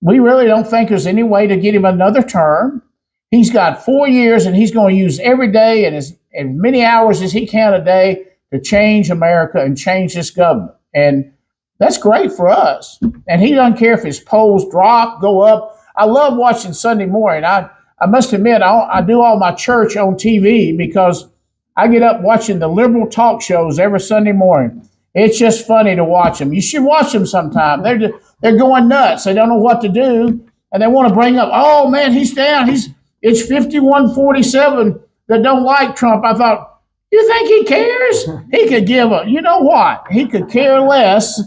Speaker 10: We really don't think there's any way to get him another term. He's got 4 years, and he's going to use every day and as many hours as he can a day to change America and change this government. And that's great for us. And he doesn't care if his polls drop, go up. I love watching Sunday morning. I must admit, I do all my church on TV because I get up watching the liberal talk shows every Sunday morning. It's just funny to watch them. You should watch them sometime. They're going nuts. They don't know what to do. And they want to bring up, oh, man, he's down. It's 51-47 that don't like Trump. I thought, you think he cares? He could give you know what? He could care less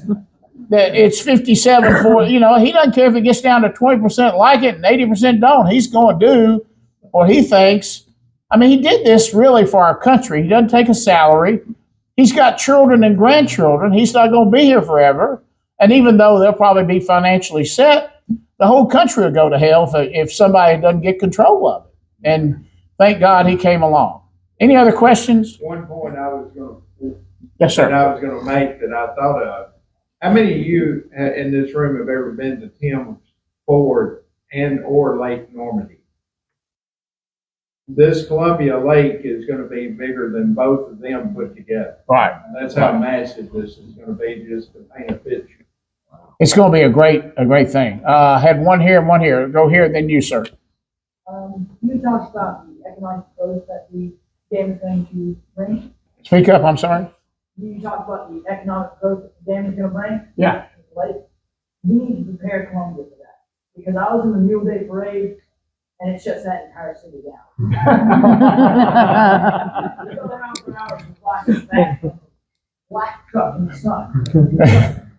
Speaker 10: that it's 57 for, he doesn't care if it gets down to 20% like it and 80% don't. He's going to do what he thinks. I mean, he did this really for our country. He doesn't take a salary. He's got children and grandchildren. He's not going to be here forever. And even though they'll probably be financially set, the whole country will go to hell if somebody doesn't get control of it. And thank God he came along. Any other questions?
Speaker 9: One point I was going to
Speaker 10: Yes, sir.
Speaker 9: that I was going to make that I thought of. How many of you in this room have ever been to Tim Ford or Lake Normandy? This Columbia Lake is going to be bigger than both of them put together.
Speaker 10: Right.
Speaker 9: That's how massive this is going to be, just to paint a picture.
Speaker 10: It's going to be a great thing. I had one here and one here. Go here, then you, sir.
Speaker 12: You talked about the economic growth that the dam is going to bring.
Speaker 10: Speak up, I'm sorry.
Speaker 12: You talked about the economic growth that the dam is going to bring.
Speaker 10: Yeah.
Speaker 12: Like, we need to prepare Columbia for that. Because I was in the Mule Day Parade, and it shuts that entire city down. You go around for hours and fly back, black truck in the sun.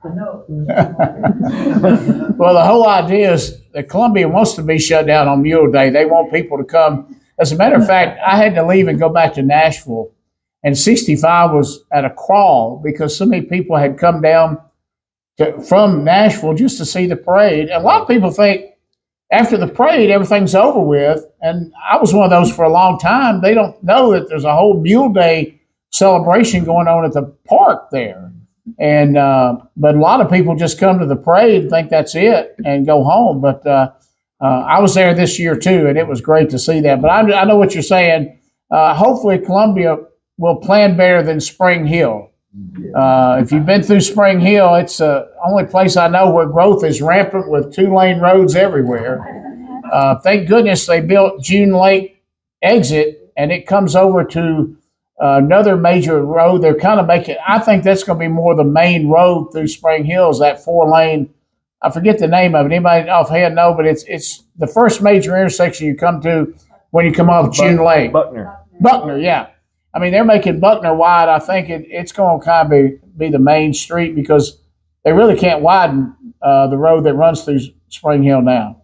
Speaker 12: I know.
Speaker 10: Well, the whole idea is that Columbia wants to be shut down on Mule Day. They want people to come. As a matter of fact, I had to leave and go back to Nashville, and 65 was at a crawl because so many people had come down from Nashville just to see the parade. And a lot of people think after the parade, everything's over with. And I was one of those for a long time. They don't know that there's a whole Mule Day celebration going on at the park there. And but a lot of people just come to the parade and think that's it and go home. But I was there this year too, and it was great to see that. But I know what you're saying. Hopefully Columbia will plan better than Spring Hill. If you've been through Spring Hill, it's the only place I know where growth is rampant with 2-lane roads everywhere. Thank goodness they built June Lake exit, and it comes over to another major road. They're kind of making, I think that's going to be more the main road through Spring Hills, that 4-lane. I forget the name of it. Anybody offhand know? But it's the first major intersection you come to when you come off June Lake. Buckner, yeah. I mean, they're making Buckner wide. I think it's going to kind of be the main street because they really can't widen the road that runs through Spring Hill now.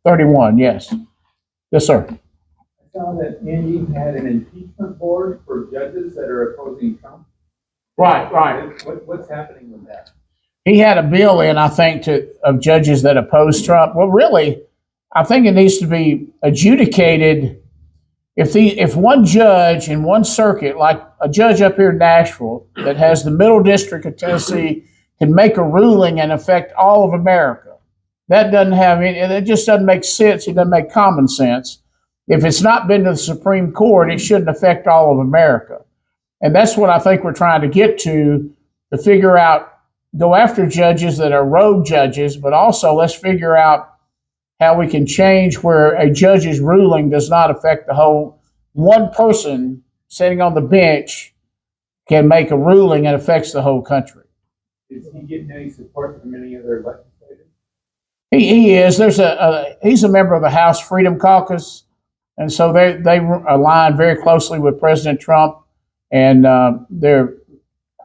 Speaker 10: 31, yes. Yes, sir.
Speaker 13: I saw that Andy had an impeachment board for judges that are opposing Trump.
Speaker 10: Right.
Speaker 13: What's happening with that?
Speaker 10: He had a bill in, I think, of judges that oppose Trump. Well, really, I think it needs to be adjudicated. If one judge in one circuit, like a judge up here in Nashville that has the Middle District of Tennessee, can make a ruling and affect all of America, that doesn't have any. It just doesn't make sense. It doesn't make common sense. If it's not been to the Supreme Court, it shouldn't affect all of America. And that's what I think we're trying to get to. to go after judges that are rogue judges, but also let's figure out how we can change where a judge's ruling does not affect the whole. One person sitting on the bench can make a ruling that affects the whole country.
Speaker 13: Is he getting any support from any other legislators?
Speaker 10: He is. He's a member of the House Freedom Caucus, and so they align very closely with President Trump. And they're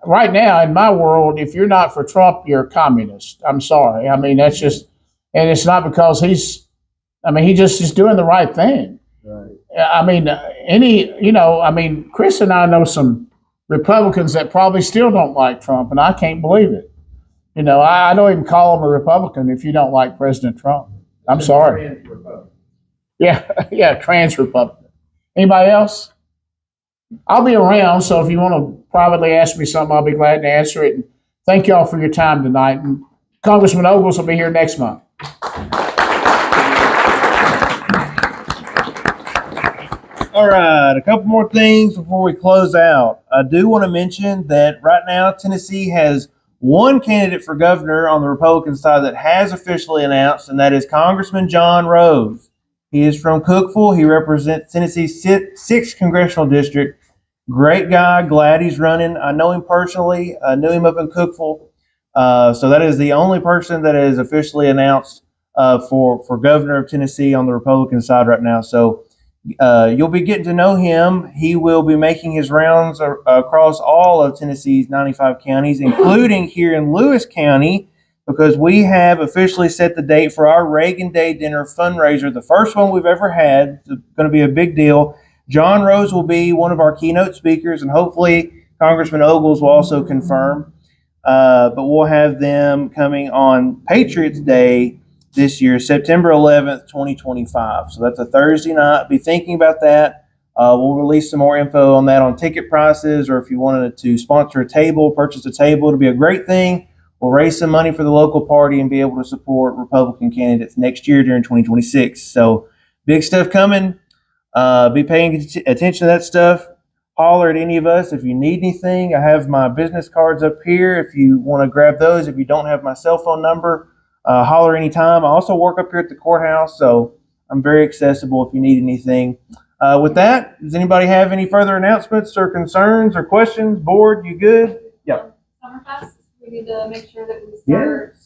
Speaker 10: right now in my world, if you're not for Trump, you're a communist. I'm sorry. I mean, that's just, and it's not because he just is doing the right thing.
Speaker 1: Right.
Speaker 10: I mean, Chris and I know some Republicans that probably still don't like Trump, and I can't believe it. I don't even call them a Republican if you don't like President Trump. I'm sorry. Yeah, trans Republican. Anybody else? I'll be around, so if you want to privately ask me something, I'll be glad to answer it. And thank y'all for your time tonight. And Congressman Ogles will be here next month.
Speaker 1: All right, a couple more things before we close out. I do want to mention that right now Tennessee has one candidate for governor on the Republican side that has officially announced, and that is Congressman John Rose. He is from Cookeville. He represents Tennessee's 6th congressional district. Great guy. Glad he's running. I know him personally. I knew him up in Cookeville. So that is the only person that is officially announced for governor of Tennessee on the Republican side right now. So you'll be getting to know him. He will be making his rounds across all of Tennessee's 95 counties, including here in Lewis County, because we have officially set the date for our Reagan Day Dinner fundraiser, the first one we've ever had. It's going to be a big deal. John Rose will be one of our keynote speakers, and hopefully Congressman Ogles will also confirm. But we'll have them coming on Patriots Day this year, September 11th, 2025. So that's a Thursday night. Be thinking about that. We'll release some more info on that on ticket prices, or if you wanted to sponsor a table, purchase a table, it'll be a great thing. We'll raise some money for the local party and be able to support Republican candidates next year during 2026. So big stuff coming. Be paying attention to that stuff. Holler at any of us if you need anything. I have my business cards up here if you want to grab those. If you don't have my cell phone number, holler anytime. I also work up here at the courthouse, so I'm very accessible if you need anything. With that, does anybody have any further announcements or concerns or questions? Board, you good? Yep.
Speaker 14: Summerfest, we need to make sure that we start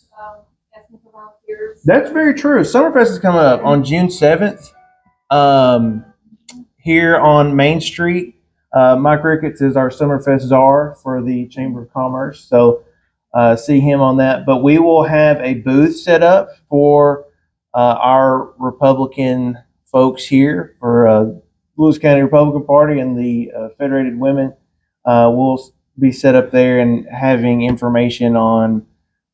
Speaker 14: asking for volunteers.
Speaker 1: That's very true. Summerfest is coming up on June 7th here on Main Street. Mike Ricketts is our Summerfest czar for the Chamber of Commerce, so see him on that. But we will have a booth set up for our Republican folks here for Lewis County Republican Party and the Federated Women. We'll be set up there and having information on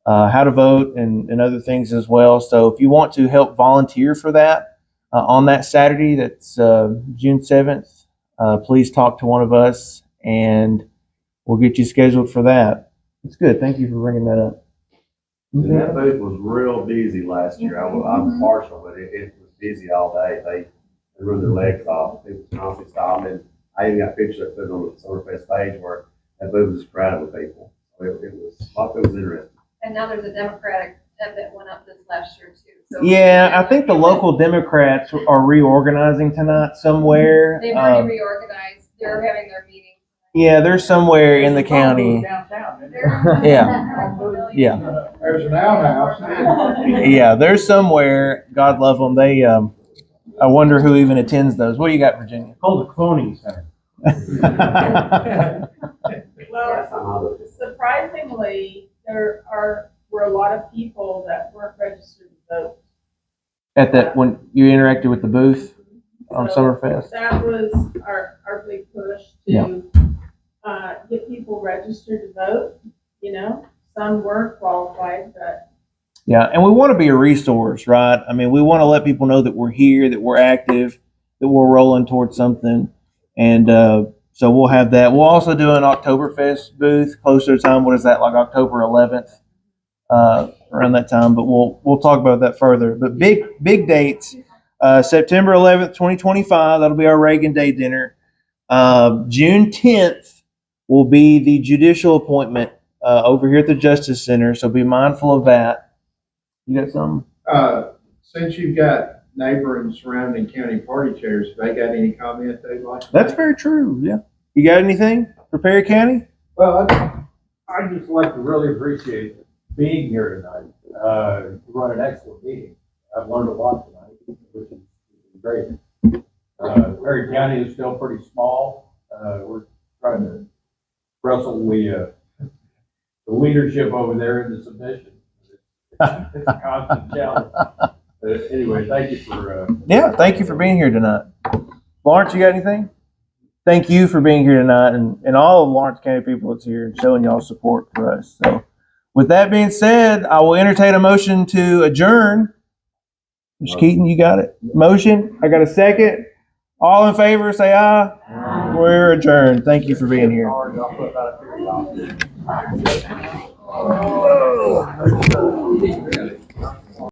Speaker 1: how to vote and other things as well. So if you want to help volunteer for that on that Saturday, that's June 7th, please talk to one of us and we'll get you scheduled for that. It's good. Thank you for bringing that up.
Speaker 6: And that booth was real busy last year. I'm partial, but it was busy all day. They run their legs off. It was constantly stopping. I even got pictures I put on the Summerfest page where that booth was crowded with people. So it was interesting.
Speaker 14: And now there's a Democratic that went up this last year too. So
Speaker 1: Yeah, I think the local Democrats are reorganizing tonight somewhere.
Speaker 14: they've already reorganized. They're having their meeting.
Speaker 1: Yeah, they're somewhere in the county. Yeah. Yeah.
Speaker 3: There's an outhouse.
Speaker 1: Yeah, they're somewhere. God love them. They, I wonder who even attends those. What do you got, Virginia?
Speaker 11: Called the cloning center.
Speaker 7: Well, surprisingly, were a lot of people that weren't registered to vote.
Speaker 1: At that, when you interacted with the booth on
Speaker 7: So
Speaker 1: Summerfest?
Speaker 7: That was our big push to get people registered to vote. Some weren't qualified, but
Speaker 1: Yeah, and we want to be a resource, right? I mean, we want to let people know that we're here, that we're active, that we're rolling towards something. And so we'll have that. We'll also do an Oktoberfest booth closer to time. What is that, like October 11th, around that time? But we'll talk about that further. But big dates, September 11th, 2025. That'll be our Reagan Day dinner. June 10th will be the judicial appointment over here at the Justice Center, so be mindful of that. You got something?
Speaker 4: Since you've got neighbor and surrounding county party chairs, have they got any comment they'd like to make?
Speaker 1: That's very true, yeah. You got anything for Perry County?
Speaker 9: Well, I'd just like to really appreciate being here tonight. You run an excellent meeting. I've learned a lot tonight, which is great. Perry County is still pretty small. We're trying to wrestle the leadership over there into submission. It's a constant challenge. But anyway, thank you for.
Speaker 1: Yeah, thank you for being here tonight. Lawrence, you got anything? Thank you for being here tonight, and all of Lawrence County people that's here and showing y'all support for us. So, with that being said, I will entertain a motion to adjourn. Mr. Keaton, you got it? Motion. I got a second. All in favor, say aye. Aye. We're adjourned. Thank you for being here.
Speaker 9: I'll put about a period off.